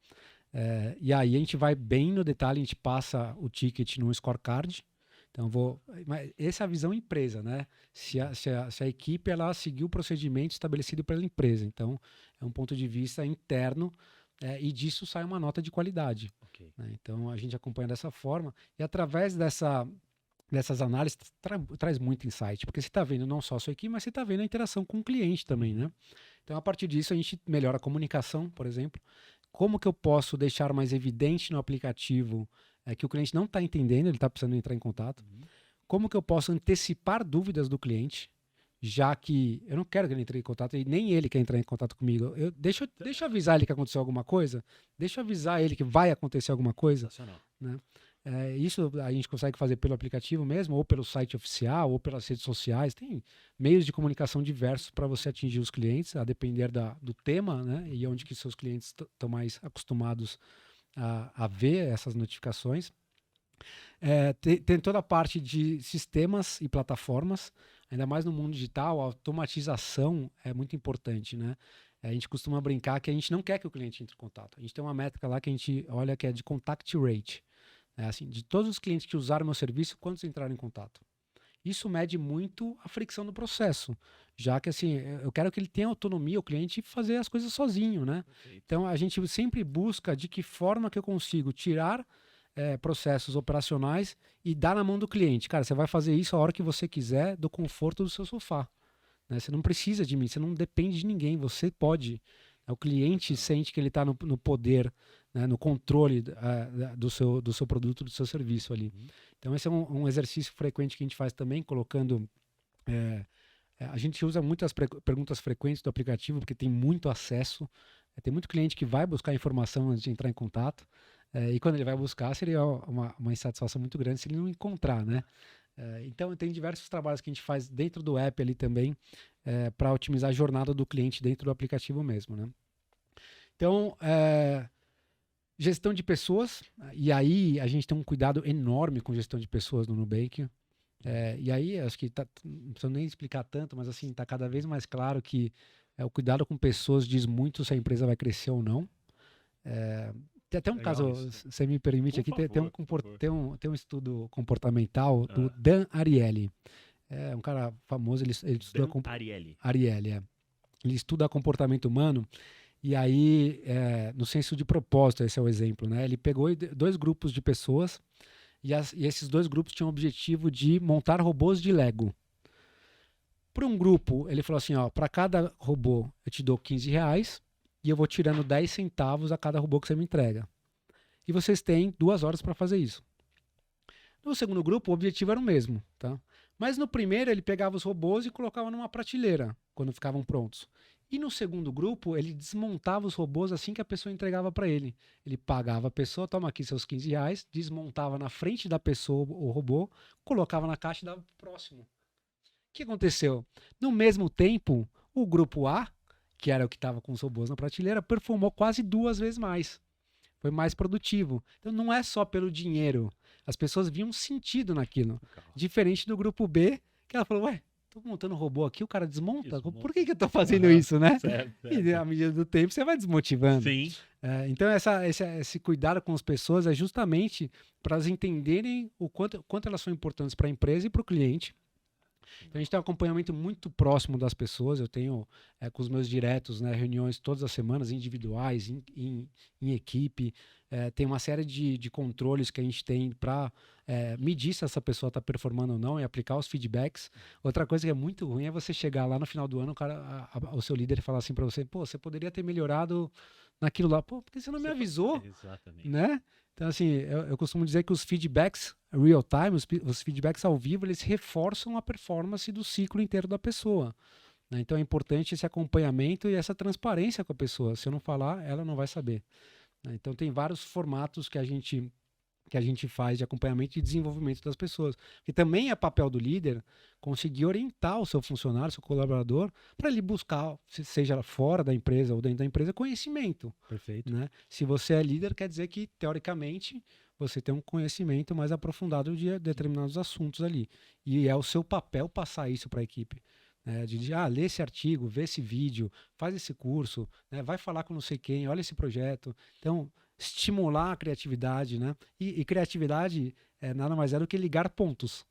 E aí a gente vai bem no detalhe, a gente passa o ticket num scorecard. Então, essa é a visão empresa, né? Se a equipe ela seguiu o procedimento estabelecido pela empresa. Então, é um ponto de vista interno e disso sai uma nota de qualidade. Okay. Né? Então, a gente acompanha dessa forma e através dessas análises traz muito insight, porque você está vendo não só a sua equipe, mas você está vendo a interação com o cliente também, né? Então, a partir disso, a gente melhora a comunicação, por exemplo. Como que eu posso deixar mais evidente no aplicativo que o cliente não está entendendo, ele está precisando entrar em contato. Como que eu posso antecipar dúvidas do cliente? já que eu não quero que ele entre em contato, e nem ele quer entrar em contato comigo. Deixa eu avisar ele que aconteceu alguma coisa, deixa eu avisar ele que vai acontecer alguma coisa, Sensacional. né? Isso a gente consegue fazer pelo aplicativo mesmo, ou pelo site oficial, ou pelas redes sociais. Tem meios de comunicação diversos para você atingir os clientes, a depender do tema, né? E onde que seus clientes estão mais acostumados a ver essas notificações. Tem toda a parte de sistemas e plataformas, ainda mais no mundo digital, a automatização é muito importante, né? A gente costuma brincar que a gente não quer que o cliente entre em contato. A gente tem uma métrica lá que a gente olha que é de contact rate. Assim, de todos os clientes que usaram meu serviço, quantos entraram em contato? Isso mede muito a fricção do processo, já que assim, eu quero que ele tenha autonomia, o cliente, fazer as coisas sozinho, né? Perfeito. Então a gente sempre busca de que forma que eu consigo tirar processos operacionais e dar na mão do cliente. Cara, você vai fazer isso a hora que você quiser, do conforto do seu sofá. Né? Você não precisa de mim, você não depende de ninguém, você pode. O cliente sente que ele está no poder, né, no controle do seu produto, do seu serviço ali. Então esse é um exercício frequente que a gente faz também, colocando... a gente usa muitas perguntas frequentes do aplicativo, porque tem muito acesso. Tem muito cliente que vai buscar informação antes de entrar em contato. E quando ele vai buscar, seria uma insatisfação muito grande se ele não encontrar, né? Então, tem diversos trabalhos que a gente faz dentro do app ali também, para otimizar a jornada do cliente dentro do aplicativo mesmo, né? Então, gestão de pessoas, e aí a gente tem um cuidado enorme com gestão de pessoas no Nubank. E aí, acho que não preciso nem explicar tanto, mas assim, está cada vez mais claro que o cuidado com pessoas diz muito se a empresa vai crescer ou não. Tem até um Legal caso, isso. se você me permite Por aqui, favor, por favor. tem um estudo comportamental do Dan Ariely. É um cara famoso, ele estuda Dan Ariely. Ariely, ele estuda comportamento humano, e aí, no senso de propósito, esse é o exemplo, né? Ele pegou dois grupos de pessoas, e esses dois grupos tinham o objetivo de montar robôs de Lego. Para um grupo, ele falou assim, ó, para cada robô eu te dou R$15 e eu vou tirando 10 centavos a cada robô que você me entrega. E vocês têm 2 horas para fazer isso. No segundo grupo, o objetivo era o mesmo, tá? Mas no primeiro, ele pegava os robôs e colocava numa prateleira, quando ficavam prontos. E no segundo grupo, ele desmontava os robôs assim que a pessoa entregava para ele. Ele pagava a pessoa, toma aqui seus R$15, desmontava na frente da pessoa o robô, colocava na caixa e dava pro próximo. O que aconteceu? No mesmo tempo, o grupo A, que era o que estava com os robôs na prateleira, performou quase 2 vezes mais. Foi mais produtivo. Então não é só pelo dinheiro. As pessoas viam sentido naquilo. Diferente do grupo B, que ela falou, ué, tô montando um robô aqui, o cara desmonta. Por que eu tô fazendo isso, né? Certo. E à medida do tempo você vai desmotivando. Sim. Então esse cuidado com as pessoas é justamente para elas entenderem o quanto elas são importantes para a empresa e para o cliente. Então a gente tem um acompanhamento muito próximo das pessoas. Eu tenho com os meus diretos, né, reuniões todas as semanas, individuais, em equipe. Tem uma série de controles que a gente tem para medir se essa pessoa está performando ou não e aplicar os feedbacks. Outra coisa que é muito ruim é você chegar lá no final do ano, o seu líder falar assim para você, pô, você poderia ter melhorado naquilo lá. Pô, porque você não me avisou? Exatamente. Né? Então, assim, eu costumo dizer que os feedbacks real time, os feedbacks ao vivo, eles reforçam a performance do ciclo inteiro da pessoa. Né? Então, é importante esse acompanhamento e essa transparência com a pessoa. Se eu não falar, ela não vai saber. Né? Então, tem vários formatos que a gente faz de acompanhamento e desenvolvimento das pessoas. Que também é papel do líder conseguir orientar o seu funcionário, seu colaborador, para ele buscar, seja fora da empresa ou dentro da empresa, conhecimento. Perfeito. Né? Se você é líder, quer dizer que, teoricamente, você tem um conhecimento mais aprofundado de determinados assuntos ali. E é o seu papel passar isso para a equipe. Né? Lê esse artigo, vê esse vídeo, faz esse curso, né? Vai falar com não sei quem, olha esse projeto. Então, estimular a criatividade, né? E criatividade nada mais é do que ligar pontos,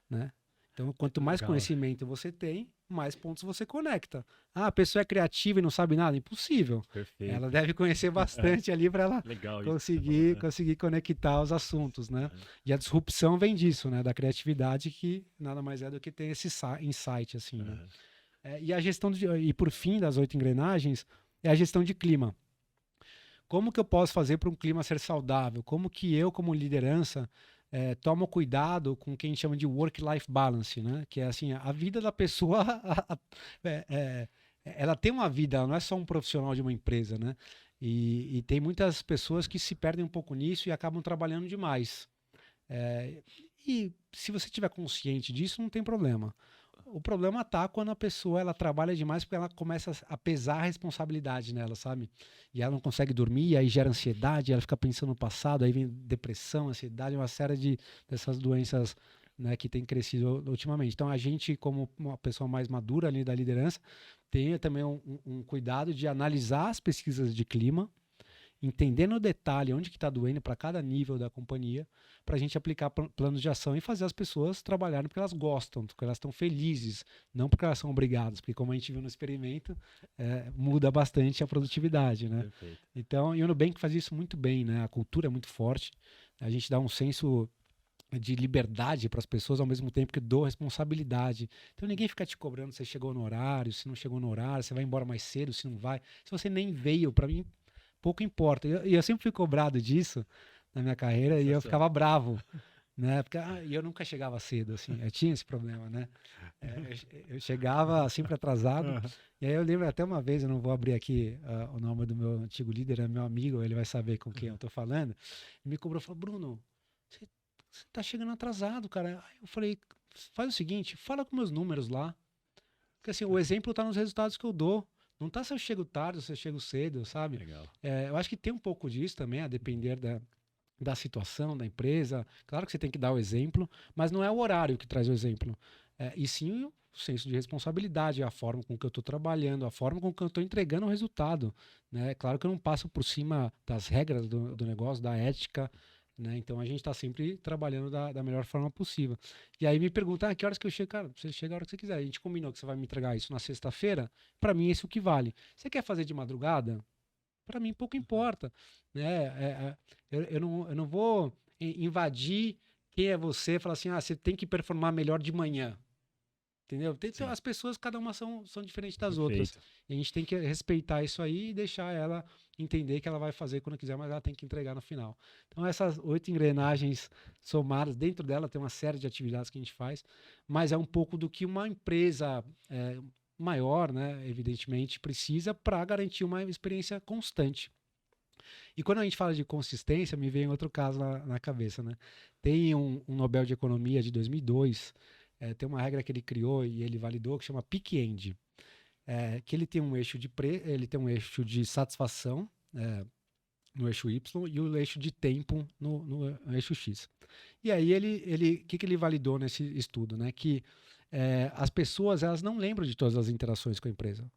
né? Então, quanto mais conhecimento você tem, mais pontos você conecta. A pessoa é criativa e não sabe nada? Impossível. Perfeito. Ela deve conhecer bastante ali para ela conseguir conectar os assuntos, né? E a disrupção vem disso, né? Da criatividade, que nada mais é do que ter esse insight, assim, né? E a gestão e por fim das 8 engrenagens é a gestão de clima. Como que eu posso fazer para um clima ser saudável? Como que eu, como liderança, toma cuidado com o que a gente chama de work-life balance, né? Que é assim, a vida da pessoa, é, é, ela tem uma vida, ela não é só um profissional de uma empresa, né? E tem muitas pessoas que se perdem um pouco nisso e acabam trabalhando demais. É, e se você tiver consciente disso, não tem problema. O problema tá quando a pessoa ela trabalha demais porque ela começa a pesar a responsabilidade nela, sabe? E ela não consegue dormir, aí gera ansiedade, ela fica pensando no passado, aí vem depressão, ansiedade, uma série dessas doenças, né, que tem crescido ultimamente. Então a gente, como uma pessoa mais madura ali da liderança, tem também um cuidado de analisar as pesquisas de clima, entender no detalhe onde que está doendo para cada nível da companhia, para a gente aplicar planos de ação e fazer as pessoas trabalharem porque elas gostam, porque elas estão felizes, não porque elas são obrigadas, porque como a gente viu no experimento, muda bastante a produtividade, né? Perfeito. Então, e o Nubank faz isso muito bem, né? A cultura é muito forte, a gente dá um senso de liberdade para as pessoas ao mesmo tempo que dou responsabilidade. Então ninguém fica te cobrando se você chegou no horário, se não chegou no horário, se vai embora mais cedo, se não vai. Se você nem veio, para mim pouco importa. E eu sempre fui cobrado disso na minha carreira e eu Sensacional. ficava bravo, né? Porque e eu nunca chegava cedo, assim. Eu tinha esse problema, né? Eu chegava sempre atrasado. Aham. E aí eu lembro até uma vez, eu não vou abrir aqui o nome do meu antigo líder, é meu amigo, ele vai saber com quem eu tô falando. Ele me cobrou, falou, Bruno, você, você tá chegando atrasado, cara. Aí eu falei, faz o seguinte, fala com meus números lá. Porque assim, o exemplo tá nos resultados que eu dou. Não tá se eu chego tarde ou se eu chego cedo, sabe? Legal. Eu acho que tem um pouco disso também, a depender da situação, da empresa. Claro que você tem que dar o exemplo, mas não é o horário que traz o exemplo. E sim o senso de responsabilidade, a forma com que eu estou trabalhando, a forma com que eu estou entregando o resultado. Né? Claro que eu não passo por cima das regras do negócio, da ética. Né? Então a gente está sempre trabalhando da melhor forma possível. E aí me perguntam, que horas que eu chego? Cara, você chega a hora que você quiser. A gente combinou que você vai me entregar isso na sexta-feira. Para mim, isso é o que vale. Você quer fazer de madrugada? Para mim, pouco importa. Né? Eu não vou invadir quem é você e falar assim, você tem que performar melhor de manhã. Entendeu? Sim. As pessoas, cada uma são diferentes das outras. Perfeito. E a gente tem que respeitar isso aí e deixar ela entender que ela vai fazer quando quiser, mas ela tem que entregar no final. Então, essas 8 engrenagens somadas, dentro dela tem uma série de atividades que a gente faz, mas é um pouco do que uma empresa maior, né, evidentemente, precisa para garantir uma experiência constante. E quando a gente fala de consistência, me vem outro caso na cabeça, né? Tem um Nobel de Economia de 2002, tem uma regra que ele criou e ele validou que chama Peak End, que ele tem um eixo ele tem um eixo de satisfação no eixo Y e o eixo de tempo no eixo X. E aí que ele validou nesse estudo, né? Que as pessoas elas não lembram de todas as interações com a empresa.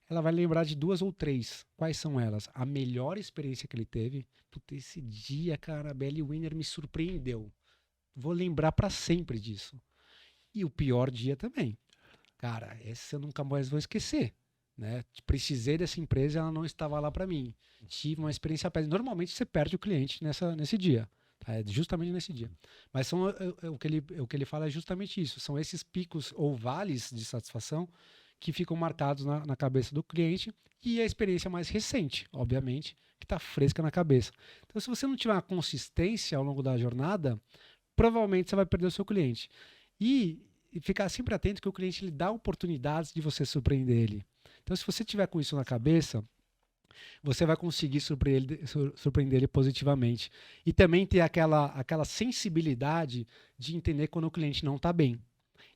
Ela vai lembrar de 2 ou 3. Quais são elas? A melhor experiência que ele teve. Puta, esse dia, cara, a Belly Winner me surpreendeu. Vou lembrar para sempre disso. E o pior dia também. Cara, esse eu nunca mais vou esquecer. Né? Precisei dessa empresa, ela não estava lá para mim. Tive uma experiência péssima. Normalmente você perde o cliente nesse dia. Tá? É justamente nesse dia. Mas o que ele fala é justamente isso. São esses picos ou vales de satisfação que ficam marcados na cabeça do cliente e a experiência mais recente, obviamente, que está fresca na cabeça. Então, se você não tiver uma consistência ao longo da jornada, provavelmente você vai perder o seu cliente. E ficar sempre atento que o cliente lhe dá oportunidades de você surpreender ele. Então, se você tiver com isso na cabeça, você vai conseguir surpreender ele positivamente. E também ter aquela sensibilidade de entender quando o cliente não está bem.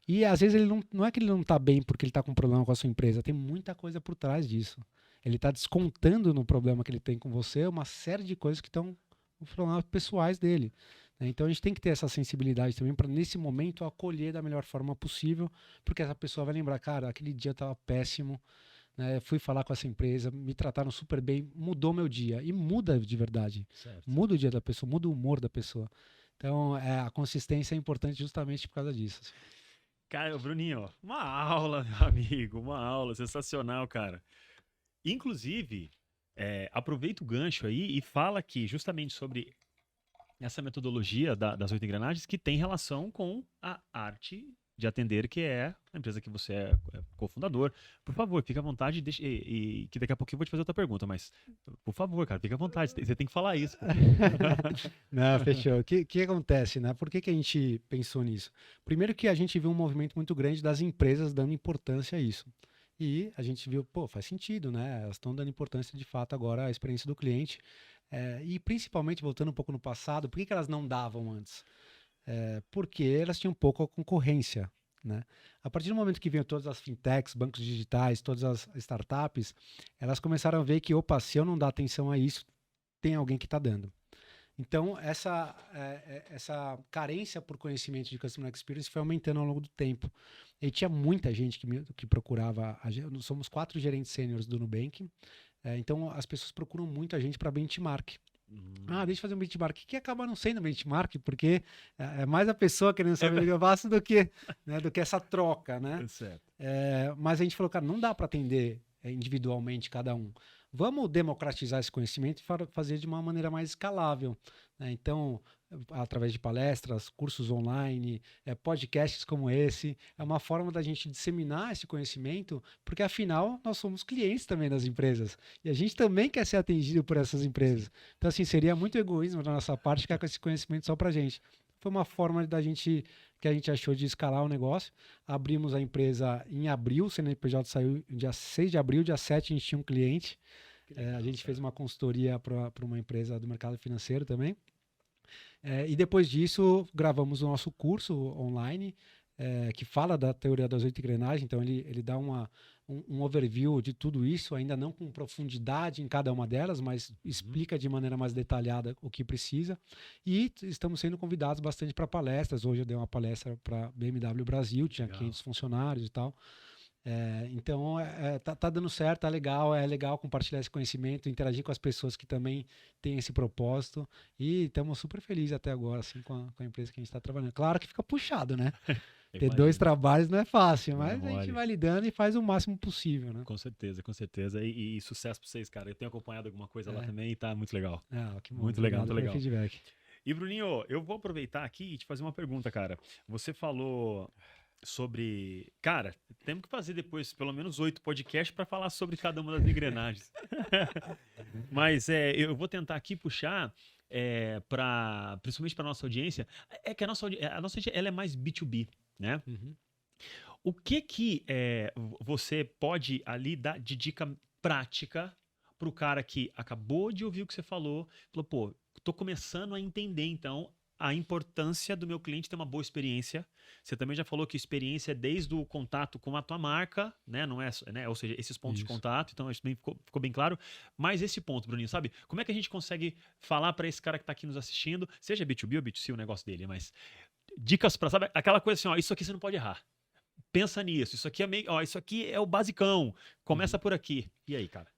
E às vezes ele não é que ele não está bem porque ele está com problema com a sua empresa, tem muita coisa por trás disso. Ele está descontando no problema que ele tem com você uma série de coisas que estão os problemas pessoais dele. Né? Então a gente tem que ter essa sensibilidade também para nesse momento acolher da melhor forma possível, porque essa pessoa vai lembrar, cara, aquele dia estava péssimo, né? Fui falar com essa empresa, me trataram super bem, mudou meu dia. E muda de verdade. Certo. Muda o dia da pessoa, muda o humor da pessoa. Então a consistência é importante justamente por causa disso. Cara, Bruninho, ó, uma aula, meu amigo, uma aula sensacional, cara. Inclusive, aproveita o gancho aí e fala aqui justamente sobre essa metodologia das 8 engrenagens que tem relação com a arte de atender, que é a empresa que você é cofundador. Por favor, fique à vontade que daqui a pouquinho eu vou te fazer outra pergunta, mas por favor, cara, fique à vontade. Você tem que falar isso. Não, fechou. O que acontece, né? Por que a gente pensou nisso? Primeiro que a gente viu um movimento muito grande das empresas dando importância a isso. E a gente viu, pô, faz sentido, né? Elas estão dando importância de fato agora à experiência do cliente. E principalmente, voltando um pouco no passado, por que elas não davam antes? Porque elas tinham pouca concorrência, né? A partir do momento que veio todas as fintechs, bancos digitais, todas as startups, elas começaram a ver que, opa, se eu não dar atenção a isso, tem alguém que está dando. Então, essa carência por conhecimento de Customer Experience foi aumentando ao longo do tempo. E tinha muita gente que procurava. Nós somos 4 gerentes sêniores do Nubank. Então, as pessoas procuram muito a gente para benchmark. Deixa eu fazer um benchmark, que acaba não sendo benchmark, porque é mais a pessoa querendo saber o que eu faço do que essa troca, né? Certo. Mas a gente falou, cara, não dá para atender individualmente cada um. Vamos democratizar esse conhecimento e fazer de uma maneira mais escalável, né? Então, através de palestras, cursos online, podcasts como esse, é uma forma da gente disseminar esse conhecimento, porque afinal nós somos clientes também das empresas e a gente também quer ser atendido por essas empresas. Então, assim, seria muito egoísmo da nossa parte ficar com esse conhecimento só para a gente. Foi uma forma que a gente achou de escalar o negócio. Abrimos a empresa em abril, o CNPJ saiu dia 6 de abril, dia 7 a gente tinha um cliente. Legal, a gente fez uma consultoria para uma empresa do mercado financeiro também. E depois disso, gravamos o nosso curso online, que fala da teoria das 8 engrenagens. Então, ele dá um overview de tudo isso, ainda não com profundidade em cada uma delas, mas explica de maneira mais detalhada o que precisa. E estamos sendo convidados bastante para palestras. Hoje eu dei uma palestra para BMW Brasil, tinha 500 funcionários e tal. Então, tá dando certo, tá legal, é legal compartilhar esse conhecimento, interagir com as pessoas que também têm esse propósito, e estamos super felizes até agora, assim, com a empresa que a gente está trabalhando. Claro que fica puxado, né? Ter 2 trabalhos não é fácil, mas a gente vai lidando e faz o máximo possível, né? Com certeza, com certeza. E sucesso para vocês, cara. Eu tenho acompanhado alguma coisa lá também e tá muito legal. Que bom, muito legal, muito legal. Feedback. E, Bruninho, eu vou aproveitar aqui e te fazer uma pergunta, cara. Você falou sobre... Cara, temos que fazer depois pelo menos 8 podcasts para falar sobre cada uma das engrenagens. Mas eu vou tentar aqui puxar principalmente para nossa audiência. É que a nossa audiência ela é mais B2B, né? O que você pode ali dar de dica prática para o cara que acabou de ouvir o que você falou, pô, tô começando a entender então a importância do meu cliente ter uma boa experiência. Você também já falou que experiência é desde o contato com a tua marca, né? Não é, né? Ou seja, esses pontos de contato. Então, isso ficou bem claro. Mas esse ponto, Bruninho, sabe? Como é que a gente consegue falar para esse cara que está aqui nos assistindo, seja B2B ou B2C o negócio dele, mas dicas para, sabe? Aquela coisa assim, ó, isso aqui você não pode errar. Pensa nisso. Isso aqui isso aqui é o basicão. Começa por aqui. E aí, cara?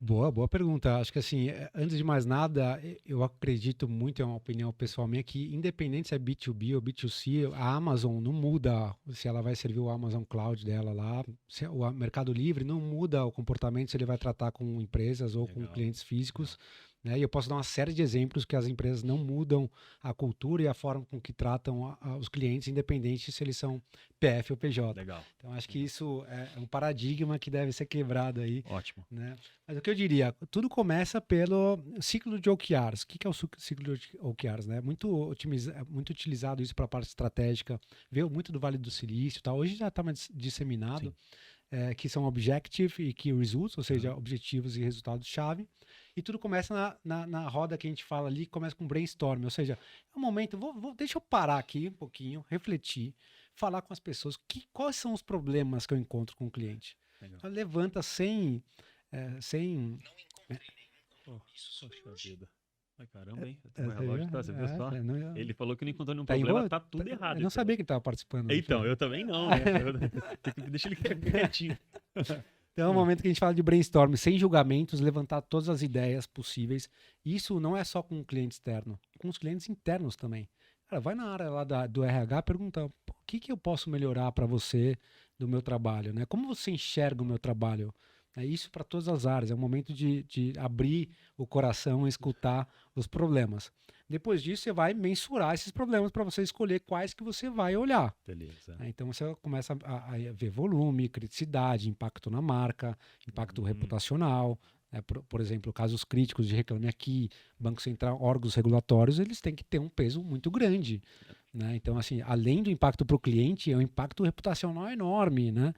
Boa pergunta. Acho que assim, antes de mais nada, eu acredito muito, é uma opinião pessoal minha, que independente se é B2B ou B2C, a Amazon não muda se ela vai servir o Amazon Cloud dela lá, se o Mercado Livre não muda o comportamento se ele vai tratar com empresas ou com clientes físicos. Né? E eu posso dar uma série de exemplos que as empresas não mudam a cultura e a forma com que tratam os clientes, independente se eles são PF ou PJ. Legal. Então, acho que isso é um paradigma que deve ser quebrado aí. Ótimo. Né? Mas o que eu diria, tudo começa pelo ciclo de OKRs. O que é o ciclo de OKRs? Né? Muito utilizado isso para a parte estratégica, veio muito do Vale do Silício, tá? Hoje já está mais disseminado, que são Objective e Key Results, ou seja, objetivos e resultados-chave. E tudo começa na roda que a gente fala ali, começa com brainstorm, ou seja, é um momento, deixa eu parar aqui um pouquinho, refletir, falar com as pessoas, quais são os problemas que eu encontro com o cliente. Então, levanta sem... Não encontrei nenhum compromisso sobre hoje. Ai, caramba, hein? Meu relógio tá, você viu só? Ele falou que não encontrou nenhum tá problema, tá tudo errado. Eu não sabia que ele estava participando. Então, eu também não, né? Deixa ele quietinho. Então é um momento que a gente fala de brainstorm, sem julgamentos, levantar todas as ideias possíveis. Isso não é só com o cliente externo, com os clientes internos também. Cara, vai na área lá do RH, pergunta o que eu posso melhorar para você do meu trabalho, né? Como você enxerga o meu trabalho? É isso para todas as áreas, é o momento de abrir o coração e escutar os problemas. Depois disso, você vai mensurar esses problemas para você escolher quais que você vai olhar. Beleza. Então você começa a ver volume, criticidade, impacto na marca, impacto reputacional. Por exemplo, casos críticos de Reclame Aqui, Banco Central, órgãos regulatórios, eles têm que ter um peso muito grande. Né? Então, assim, além do impacto para o cliente, é um impacto reputacional enorme, né?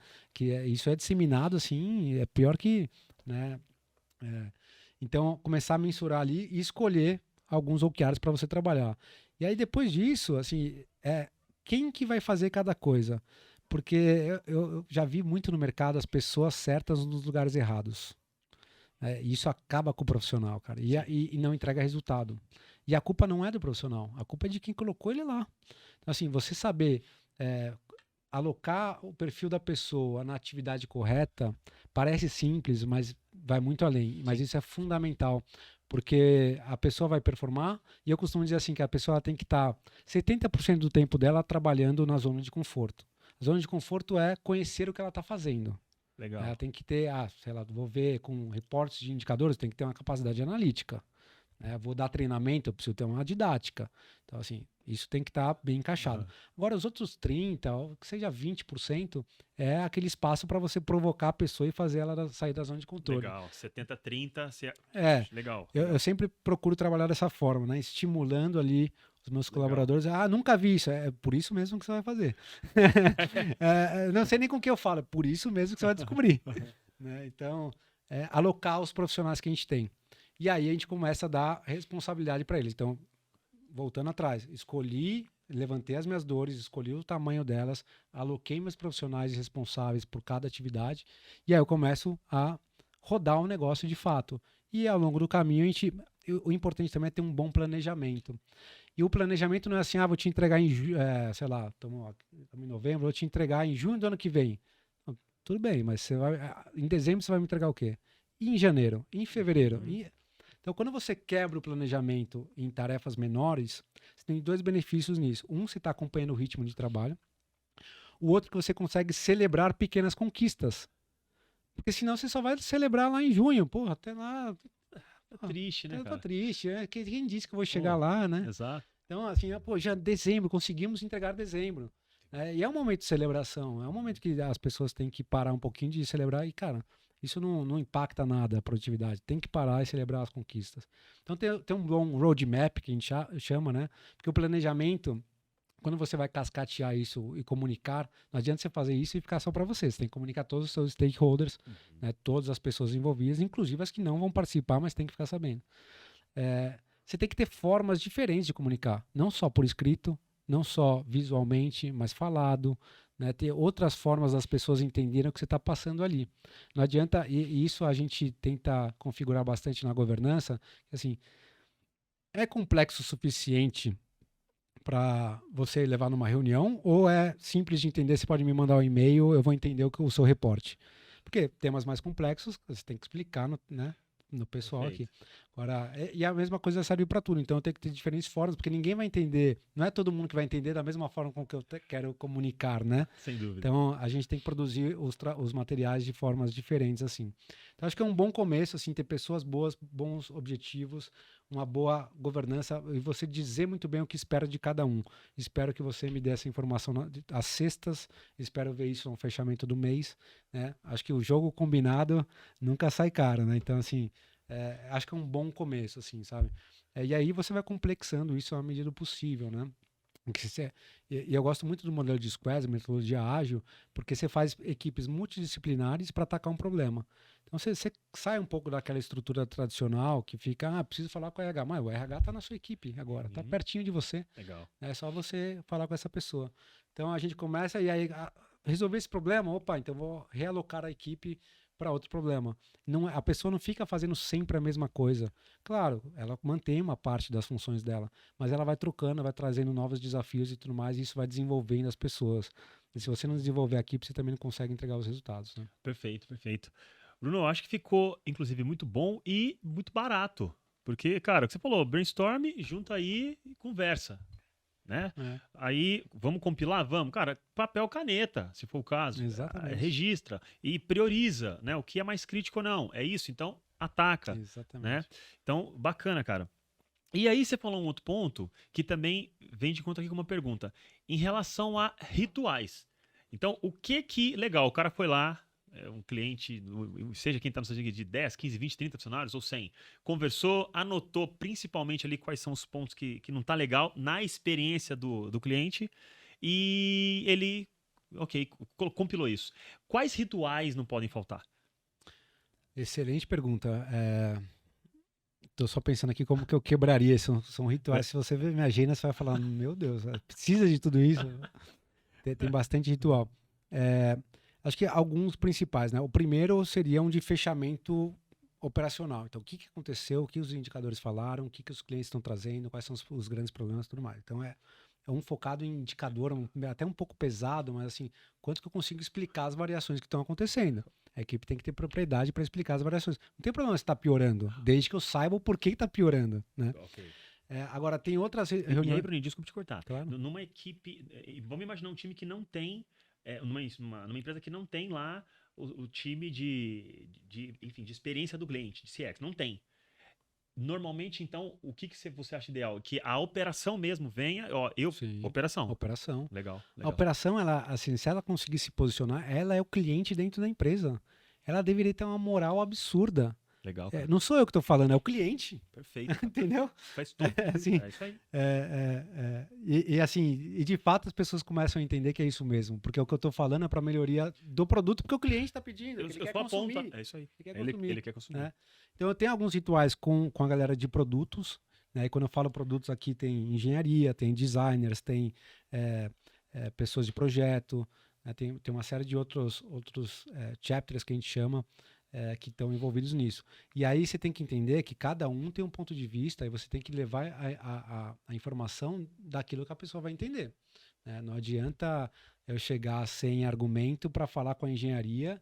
Isso é disseminado, assim, é pior que... Né? Então, começar a mensurar ali e escolher alguns OKRs para você trabalhar. E aí, depois disso, assim, quem que vai fazer cada coisa? Porque eu já vi muito no mercado as pessoas certas nos lugares errados. E isso acaba com o profissional, cara. E não entrega resultado. E a culpa não é do profissional, a culpa é de quem colocou ele lá. Então, assim, você saber alocar o perfil da pessoa na atividade correta parece simples, mas vai muito além. Mas isso é fundamental, porque a pessoa vai performar, e eu costumo dizer assim, que a pessoa tem que estar 70% do tempo dela trabalhando na zona de conforto. A zona de conforto é conhecer o que ela está fazendo. Legal. Ela tem que ter, sei lá, vou ver com reportes de indicadores, tem que ter uma capacidade analítica. Vou dar treinamento, eu preciso ter uma didática. Então, assim, isso tem que estar bem encaixado. Agora, os outros 30%, ou que seja 20%, é aquele espaço para você provocar a pessoa e fazer ela sair da zona de controle. Legal. 70-30. Legal. Eu sempre procuro trabalhar dessa forma, né? Estimulando ali os meus colaboradores. Nunca vi isso. É por isso mesmo que você vai fazer. Não sei nem com o que eu falo. É por isso mesmo que você vai descobrir. Né? Então, alocar os profissionais que a gente tem. E aí a gente começa a dar responsabilidade para eles. Então, voltando atrás, levantei as minhas dores, escolhi o tamanho delas, aloquei meus profissionais responsáveis por cada atividade, e aí eu começo a rodar o negócio de fato. E ao longo do caminho, o importante também é ter um bom planejamento. E o planejamento não é assim, vou te entregar sei lá, estamos em novembro, vou te entregar em junho do ano que vem. Tudo bem, mas em dezembro você vai me entregar o quê? E em janeiro? E em fevereiro? Então, quando você quebra o planejamento em tarefas menores, você tem dois benefícios nisso. Um, você está acompanhando o ritmo de trabalho. O outro, que você consegue celebrar pequenas conquistas. Porque senão você só vai celebrar lá em junho. Porra, até lá... Tá triste, né, cara? Tá triste. Quem disse que eu vou chegar lá, né? Exato. Então, assim, já dezembro, conseguimos entregar dezembro. E é um momento de celebração. É um momento que as pessoas têm que parar um pouquinho de celebrar. E, cara... Isso não impacta nada a produtividade. Tem que parar e celebrar as conquistas. Então tem um bom roadmap que a gente chama, né? Porque o planejamento, quando você vai cascatear isso e comunicar, não adianta você fazer isso e ficar só para você. Você tem que comunicar todos os seus stakeholders, né? Todas as pessoas envolvidas, inclusive as que não vão participar, mas tem que ficar sabendo. Você tem que ter formas diferentes de comunicar. Não só por escrito, não só visualmente, mas falado. Né, ter outras formas das pessoas entenderem o que você está passando ali. Não adianta, e isso a gente tenta configurar bastante na governança, assim, é complexo o suficiente para você levar numa reunião, ou é simples de entender, você pode me mandar um e-mail, eu vou entender o seu reporte. Porque temas mais complexos, você tem que explicar no pessoal aqui. Agora, e a mesma coisa serve para tudo. Então, eu tenho que ter diferentes formas, porque ninguém vai entender. Não é todo mundo que vai entender da mesma forma com que eu quero comunicar, né? Sem dúvida. Então, a gente tem que produzir os materiais de formas diferentes, assim. Então, acho que é um bom começo, assim, ter pessoas boas, bons objetivos, uma boa governança e você dizer muito bem o que espera de cada um. Espero que você me dê essa informação às sextas, espero ver isso no fechamento do mês, né? Acho que o jogo combinado nunca sai caro, né? Então, assim, acho que é um bom começo, assim, sabe? E aí você vai complexando isso à medida do possível, né? E eu gosto muito do modelo de Squares, metodologia ágil, porque você faz equipes multidisciplinares para atacar um problema. Então você sai um pouco daquela estrutura tradicional que fica, preciso falar com o RH. Mas o RH está na sua equipe agora, está pertinho de você. Legal. É só você falar com essa pessoa. Então a gente começa e aí resolver esse problema, então vou realocar a equipe para outro problema. A pessoa não fica fazendo sempre a mesma coisa. Claro, ela mantém uma parte das funções dela, mas ela vai trocando, vai trazendo novos desafios e tudo mais, e isso vai desenvolvendo as pessoas. E se você não desenvolver a equipe, você também não consegue entregar os resultados. Né? Perfeito, perfeito. Bruno, eu acho que ficou, inclusive, muito bom e muito barato. Porque, cara, o que você falou, brainstorm, junta aí e conversa. Né? Aí, vamos compilar? Vamos. Cara, papel, caneta, se for o caso. Exatamente. Registra e prioriza, né? O que é mais crítico ou não. É isso, então ataca. Exatamente. Né? Então, bacana, cara. E aí você falou um outro ponto que também vem de conta aqui com uma pergunta. Em relação a rituais. Então, o que que... Legal, o cara foi lá, um cliente, seja quem está no seu time de 10, 15, 20, 30 funcionários ou 100, conversou, anotou principalmente ali quais são os pontos que não tá legal na experiência do cliente e ele, ok, compilou isso. Quais rituais não podem faltar? Excelente pergunta. Tô só pensando aqui como que eu quebraria. São rituais. Se você ver minha agenda, você vai falar: meu Deus, precisa de tudo isso? Tem bastante ritual. É, acho que alguns principais, né? O primeiro seria um de fechamento operacional. Então, o que aconteceu, o que os indicadores falaram, o que os clientes estão trazendo, quais são os grandes problemas e tudo mais. Então, é um focado em indicador, até um pouco pesado, mas assim, quanto que eu consigo explicar as variações que estão acontecendo. A equipe tem que ter propriedade para explicar as variações. Não tem problema se está piorando, desde que eu saiba o porquê está piorando, né? Ok. Agora, tem outras E aí, reuniões... Bruninho, desculpa te cortar. Claro. Numa equipe, vamos imaginar um time que não tem, numa empresa que não tem lá o time enfim, de experiência do cliente, de CX, não tem. Normalmente, então, o que você acha ideal? Que a operação mesmo venha, Sim, operação. operação. Legal, A legal. operação, ela, assim, se ela conseguir se posicionar, ela é o cliente dentro da empresa. Ela deveria ter uma moral absurda. Legal, cara. Não sou eu que estou falando, é o cliente. Perfeito. Cara. Entendeu? Faz tudo. Assim, É isso aí. assim, e de fato as pessoas começam a entender que é isso mesmo, porque o que eu estou falando é para melhoria do produto, porque o cliente está pedindo, ele quer sou a consumir. ponta. É isso aí. Ele quer consumir. Ele quer consumir. Né? Então eu tenho alguns rituais com a galera de produtos, né? E quando eu falo produtos aqui tem engenharia, tem designers, tem pessoas de projeto, né? Tem uma série de outros chapters que a gente chama, que estão envolvidos nisso. E aí você tem que entender que cada um tem um ponto de vista e você tem que levar a informação daquilo que a pessoa vai entender. Né? Não adianta eu chegar sem argumento para falar com a engenharia,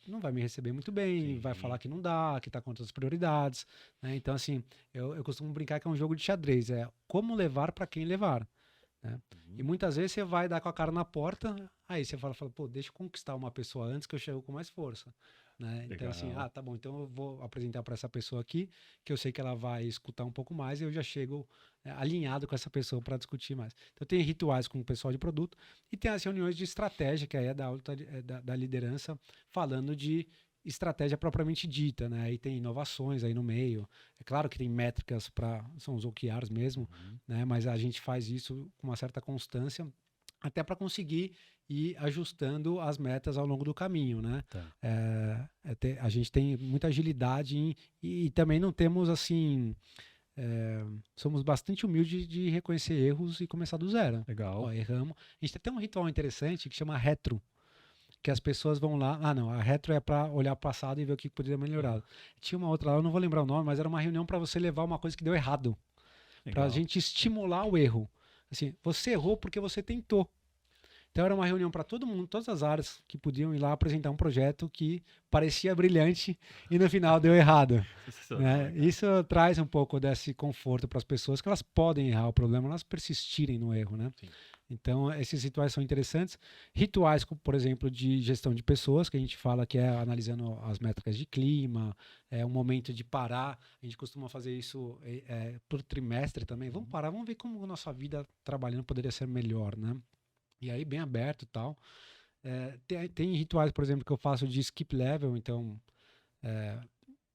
não vai me receber muito bem, Sim. vai falar que não dá, que está com outras prioridades. Né? Então, assim, eu costumo brincar que é um jogo de xadrez, é como levar para quem levar. Né? E muitas vezes você vai dar com a cara na porta, aí você fala, pô, deixa eu conquistar uma pessoa antes que eu chego com mais força. Né? Então, assim, tá bom, então eu vou apresentar para essa pessoa aqui, que eu sei que ela vai escutar um pouco mais, e eu já chego alinhado com essa pessoa para discutir mais. Então, tem rituais com o pessoal de produto, e tem as reuniões de estratégia, que aí é da liderança, falando de estratégia propriamente dita, né? Aí tem inovações aí no meio. É claro que tem métricas são os OKRs mesmo, né? Mas a gente faz isso com uma certa constância, até para conseguir ir ajustando as metas ao longo do caminho, né? Tá. A gente tem muita agilidade e também não temos assim... somos bastante humildes de reconhecer erros e começar do zero. Legal. Erramos. A gente tem um ritual interessante que chama retro, que as pessoas vão lá... não, a retro é para olhar o passado e ver o que poderia melhorar. Tinha uma outra lá, eu não vou lembrar o nome, mas era uma reunião para você levar uma coisa que deu errado. Para a gente estimular o erro. Assim, você errou porque você tentou. Então era uma reunião para todo mundo, todas as áreas que podiam ir lá apresentar um projeto que parecia brilhante e no final deu errado. Né? Isso traz um pouco desse conforto para as pessoas, que elas podem errar, o problema é elas persistirem no erro. Né? Então esses rituais são interessantes. Rituais, por exemplo, de gestão de pessoas, que a gente fala que é analisando as métricas de clima, é um momento de parar. A gente costuma fazer isso por trimestre também. Vamos parar, vamos ver como a nossa vida trabalhando poderia ser melhor, né? E aí, bem aberto e tal. Tem rituais, por exemplo, que eu faço de skip level, então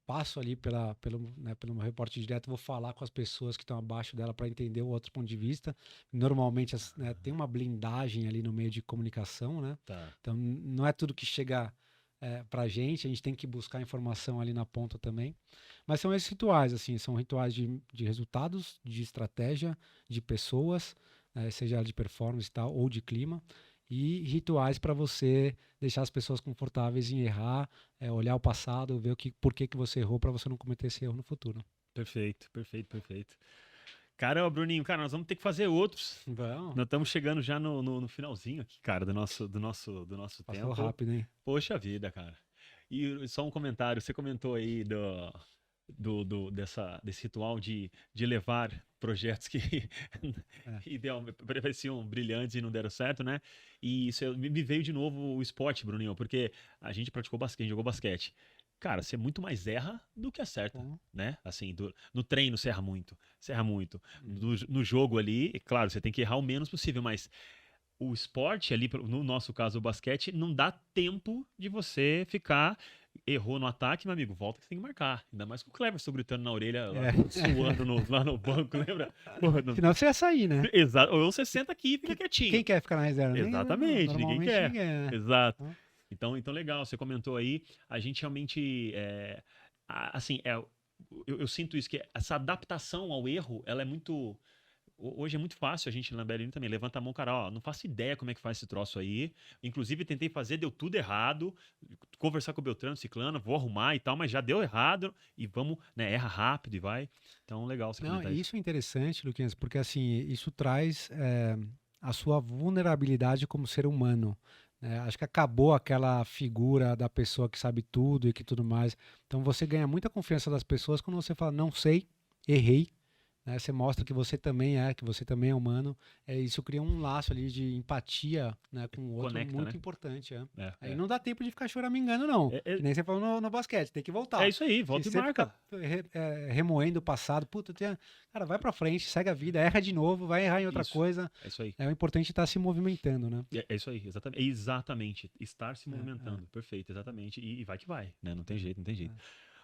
passo ali pelo meu reporte direto, vou falar com as pessoas que estão abaixo dela para entender o outro ponto de vista. Normalmente tem uma blindagem ali no meio de comunicação, né? Tá. Então não é tudo que chega para a gente tem que buscar informação ali na ponta também. Mas são esses rituais, assim, são rituais de resultados, de estratégia, de pessoas, seja de performance e tal, ou de clima, e rituais para você deixar as pessoas confortáveis em errar, olhar o passado, ver por que você errou para você não cometer esse erro no futuro. Perfeito. Caramba, Bruninho, cara, nós vamos ter que fazer outros. Vamos. Nós estamos chegando já no finalzinho aqui, cara, do nosso Passou tempo. rápido, hein? Poxa vida, cara. E só um comentário, você comentou aí desse ritual de levar projetos que idealmente pareciam brilhantes e não deram certo, né? E isso me veio de novo o esporte, Bruninho, porque a gente praticou basquete, a gente jogou basquete. cara, você muito mais erra do que acerta, Bom. né? Assim, no treino você erra muito, você erra muito. Uhum. No jogo ali, é claro, você tem que errar o menos possível, mas o esporte ali, no nosso caso o basquete, não dá tempo de você ficar. Errou no ataque, meu amigo, volta que você tem que marcar. Ainda mais com o Cleverson gritando na orelha, lá, É. suando lá no banco, lembra? Porra, Senão você ia sair, né? Exato. Ou você senta aqui e fica quietinho. Quem quer ficar na reserva? Exatamente, ninguém Normalmente quer. ninguém, né? Exato. Então legal, você comentou aí, a gente realmente, assim, eu sinto isso, que essa adaptação ao erro, ela é muito, hoje é muito fácil a gente na Belém também, levanta a mão, cara, ó, não faço ideia como é que faz esse troço aí, inclusive tentei fazer, deu tudo errado, conversar com o Beltrano, Ciclano, vou arrumar e tal, mas já deu errado, e vamos, né, erra rápido e vai, então legal você Não, comentar isso. isso é interessante, Luquinhas, porque assim, isso traz a sua vulnerabilidade como ser humano, né? Acho que acabou aquela figura da pessoa que sabe tudo e que tudo mais. Então você ganha muita confiança das pessoas quando você fala, não sei, errei, né? Você mostra que você também é humano. Isso cria um laço ali de empatia, né, com o outro Conecta, muito né? importante. Aí É. não dá tempo de ficar choramingando, não. É, Que nem você falou no basquete, tem que é voltar. isso aí, Se volta e você marca. ficar remoendo o passado, puta, cara, vai pra frente, segue a vida, erra de novo, vai errar em outra Isso, coisa. é isso aí. É o importante estar se movimentando, né? É isso aí, exatamente. Exatamente. Estar se É, movimentando. Perfeito, exatamente. E vai que vai, né? Não tem é, jeito, não tem jeito. é.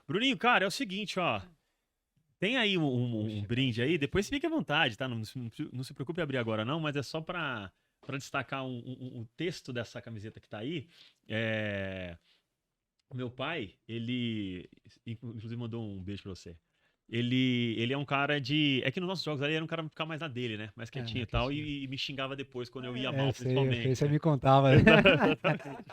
Bruninho, cara, é o seguinte, ó. Tem aí um Puxa, brinde cara, aí, depois fique à vontade, tá? Não se preocupe em abrir agora, não, mas é só pra destacar um texto dessa camiseta que tá aí. É, o meu pai, ele inclusive mandou um beijo pra você. Ele é um cara de. É que nos nossos jogos ali era um cara pra ficar mais na dele, né? Mais quietinho e tal. quietinho. E me xingava depois quando eu ia mal, Eu sei, principalmente, você né? me contava. Exatamente.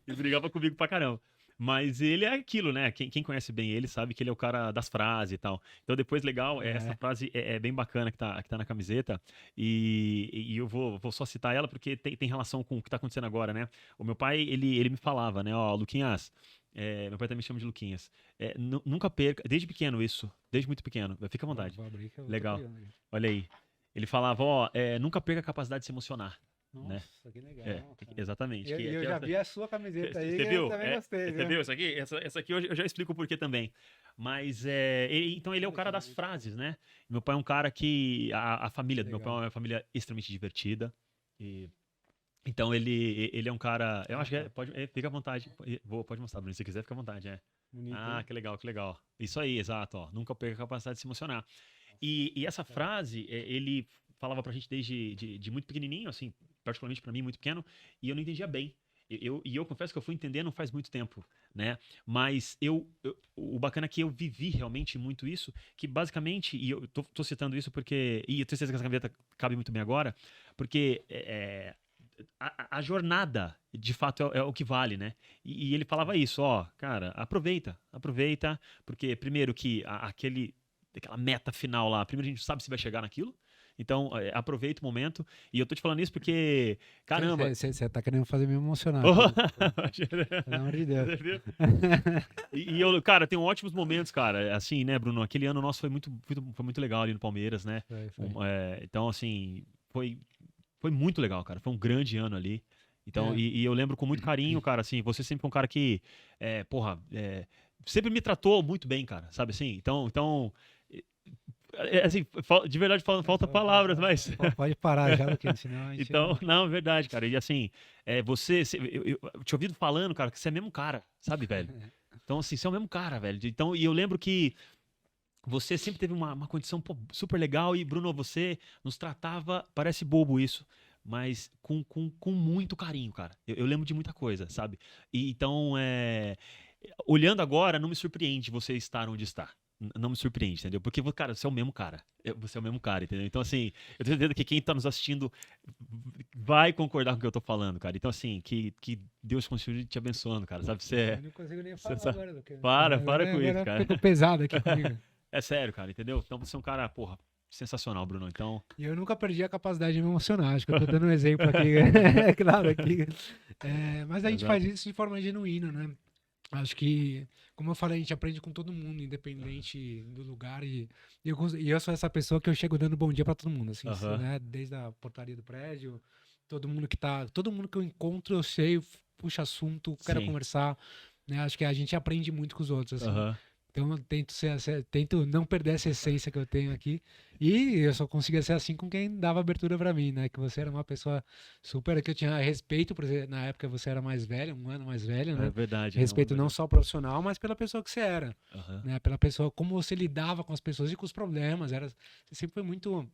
E brigava comigo pra caramba. Mas ele é aquilo, né? Quem conhece bem ele sabe que ele é o cara das frases e tal. Então, depois, legal, essa É. frase é bem bacana que tá na camiseta. E eu vou só citar ela porque tem relação com o que tá acontecendo agora, né? O meu pai, ele me falava, né? Ó, Luquinhas, meu pai também chama de Luquinhas. Nunca perca, desde pequeno isso, desde muito pequeno. Fica à vontade. Vou abrir que eu tô Legal. curioso aqui. Olha aí. Ele falava, ó, nunca perca a capacidade de se emocionar, né? Nossa, que legal, É, cara. exatamente. Eu já vi a sua camiseta aí, Você eu viu? também gostei, Você viu? viu isso aqui? Essa aqui eu já explico o porquê também. Mas então ele é o cara das frases, né? Meu pai é um cara que a família do meu pai é Legal. uma família extremamente divertida. E então ele é um cara, eu acho que fica à vontade. Pode mostrar, Bruno, se quiser, fica à vontade, Bonito, Ah, hein? que legal, que legal. Isso aí, exato, ó. Nunca perca a capacidade de se emocionar. E essa frase, ele falava pra gente desde de muito pequenininho, assim, particularmente pra mim, muito pequeno, e eu não entendia bem. Eu confesso que eu fui entender não faz muito tempo, né? Mas o bacana é que eu vivi realmente muito isso, que basicamente, e eu tô citando isso porque, e eu tenho certeza que essa camiseta cabe muito bem agora, porque a jornada, de fato, é o que vale, né? E ele falava isso, ó, cara, aproveita, porque primeiro que aquela meta final lá, primeiro a gente sabe se vai chegar naquilo, então aproveita o momento, e eu tô te falando isso porque, caramba... Você tá querendo fazer me emocionar. Pelo amor de Deus. Você viu? E eu, cara, tenho ótimos momentos, cara, assim, né, Bruno, aquele ano nosso foi muito legal ali no Palmeiras, né? Foi. Então, assim, foi muito legal, cara. Foi um grande ano ali. Então, É. e eu lembro com muito carinho, cara, assim, você sempre foi um cara que, sempre me tratou muito bem, cara, sabe assim? Então assim, de verdade falando, falta palavras, mas... Pode parar já, Luquinhas, senão a gente... Então, não, é verdade, cara. E assim, eu te ouvido falando, cara, que você é mesmo cara, sabe, velho? Então, assim, você é o mesmo cara, velho. Então, e eu lembro que você sempre teve uma condição super legal e, Bruno, você nos tratava, parece bobo isso, mas com muito carinho, cara. Eu lembro de muita coisa, sabe? E, então, olhando agora, não me surpreende você estar onde está. Não me surpreende, entendeu? Porque, cara, você é o mesmo cara. Você é o mesmo cara, entendeu? Então, assim, eu tenho certeza que quem tá nos assistindo vai concordar com o que eu tô falando, cara. Então, assim, que Deus continue te abençoando, cara. Sabe? Eu não consigo nem falar sabe- agora, Luquinhas. Para Agora com isso, cara. ficou pesado aqui comigo. É sério, cara, entendeu? Então você é um cara, porra, sensacional, Bruno. Então, E eu nunca perdi a capacidade de me emocionar. Acho que eu tô dando um exemplo aqui. É claro, aqui. Mas a gente Exato. faz isso de forma genuína, né? Acho que, como eu falei, a gente aprende com todo mundo, independente do lugar. E eu sou essa pessoa que eu chego dando bom dia pra todo mundo, assim, Aham. né? Desde a portaria do prédio, todo mundo que eu encontro, eu sei, puxa assunto, quero Sim. conversar. né? Acho que a gente aprende muito com os outros, assim. Aham. Então eu tento não perder essa essência que eu tenho aqui. E eu só conseguia ser assim com quem dava abertura pra mim, né? Que você era uma pessoa super, que eu tinha respeito, por exemplo, na época você era mais velho, um ano mais velho, É né? verdade. Respeito não só profissional, mas pela pessoa que você era, Aham. né? Pela pessoa, como você lidava com as pessoas e com os problemas. Você sempre foi muito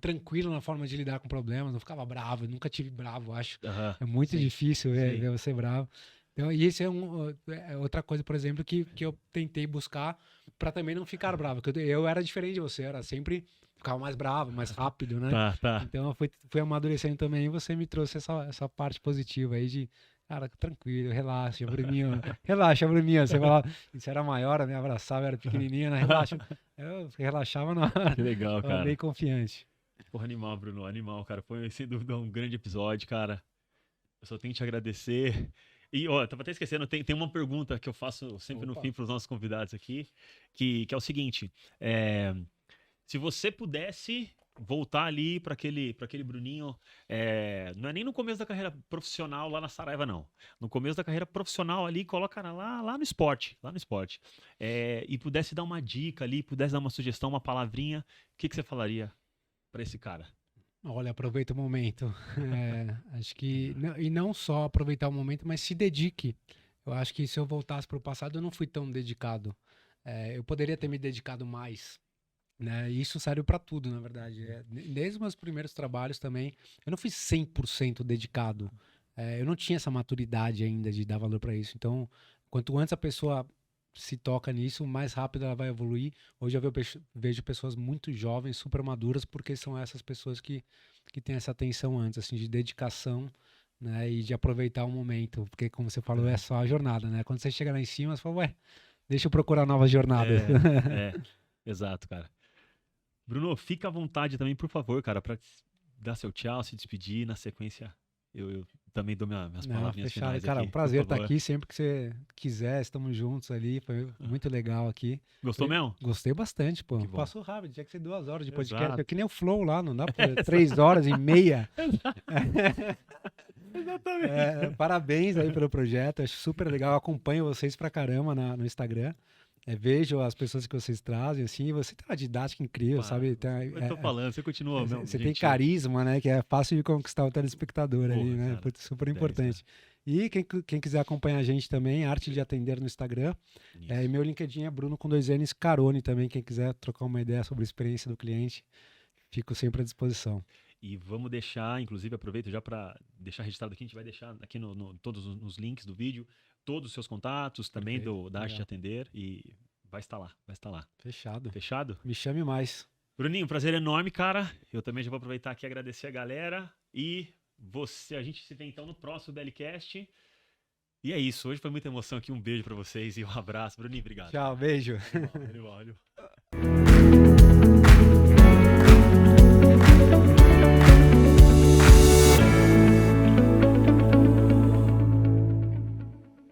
tranquilo na forma de lidar com problemas, não ficava bravo, eu nunca tive bravo, acho. Aham. É muito Sim, difícil ver, sim. ver você bravo. Então, e isso é outra coisa, por exemplo, que eu tentei buscar para também não ficar bravo. Porque eu era diferente de você, era sempre ficava mais bravo, mais rápido, né? Tá, tá. Então eu fui amadurecendo também e você me trouxe essa parte positiva aí de, cara, tranquilo, relaxa, Bruninho. Você falava, você era maior, eu me abraçava, eu era pequenininho, né? Relaxa. Eu relaxava na hora, Que legal, tava bem cara. confiante. Porra, animal, Bruno. Animal, cara. Foi, sem dúvida, um grande episódio, cara. Eu só tenho que te agradecer. E, ó, tava até esquecendo, tem uma pergunta que eu faço sempre no Opa. fim para os nossos convidados aqui, que é o seguinte: é, se você pudesse voltar ali para aquele Bruninho, não é nem no começo da carreira profissional lá na Saraiva, não. No começo da carreira profissional ali, coloca lá no esporte, e pudesse dar uma dica ali, pudesse dar uma sugestão, uma palavrinha, o que você falaria para esse cara? Olha, aproveita o momento. Acho que. E não só aproveitar o momento, mas se dedique. Eu acho que se eu voltasse para o passado, eu não fui tão dedicado. Eu poderia ter me dedicado mais. Né? E isso serve para tudo, na verdade. Desde os meus primeiros trabalhos também, eu não fui 100% dedicado. Eu não tinha essa maturidade ainda de dar valor para isso. Então, quanto antes a pessoa se toca nisso, mais rápido ela vai evoluir. Hoje eu vejo pessoas muito jovens, super maduras, porque são essas pessoas que têm essa atenção antes, assim, de dedicação, né? E de aproveitar o momento. Porque, como você falou, é só a jornada, né? Quando você chega lá em cima, você fala, ué, deixa eu procurar novas jornadas. Exato, cara. Bruno, fica à vontade também, por favor, cara, para dar seu tchau, se despedir. Na sequência, eu também dou minhas Não, palavrinhas fechado. finais Cara, aqui, um por prazer estar favor. aqui. Sempre que você quiser, estamos juntos ali. Foi muito legal aqui. Gostou mesmo? Gostei bastante, pô. Que bom. Passou rápido, tinha que ser 2 horas de podcast. Exato. É que nem o Flow lá, não dá pra 3 horas e meia. Exatamente. Parabéns aí pelo projeto, acho super legal. Eu acompanho vocês pra caramba no Instagram. Vejo as pessoas que vocês trazem, assim, e você tem uma didática incrível, Pá, sabe? eu tô falando, você continua mesmo, Você tem gentil. carisma, né? Que é fácil de conquistar o telespectador ali, Porra, né? cara, Putz, super 10, importante. E quem quiser acompanhar a gente também, Arte de Atender no Instagram. Isso. E meu LinkedIn é Bruno com 2 N's Carone também. Quem quiser trocar uma ideia sobre a experiência do cliente, fico sempre à disposição. E vamos deixar, inclusive, aproveito já para deixar registrado aqui, a gente vai deixar aqui todos os links do vídeo, todos os seus contatos, também Perfeito, da Arte de legal. Atender, e vai estar lá, vai estar lá. Fechado. Fechado? Me chame mais. Bruninho, prazer enorme, cara. Eu também já vou aproveitar aqui e agradecer a galera. E a gente se vê então no próximo BLcast. E é isso, hoje foi muita emoção aqui. Um beijo pra vocês e um abraço. Bruninho, obrigado. Tchau, beijo. Animal.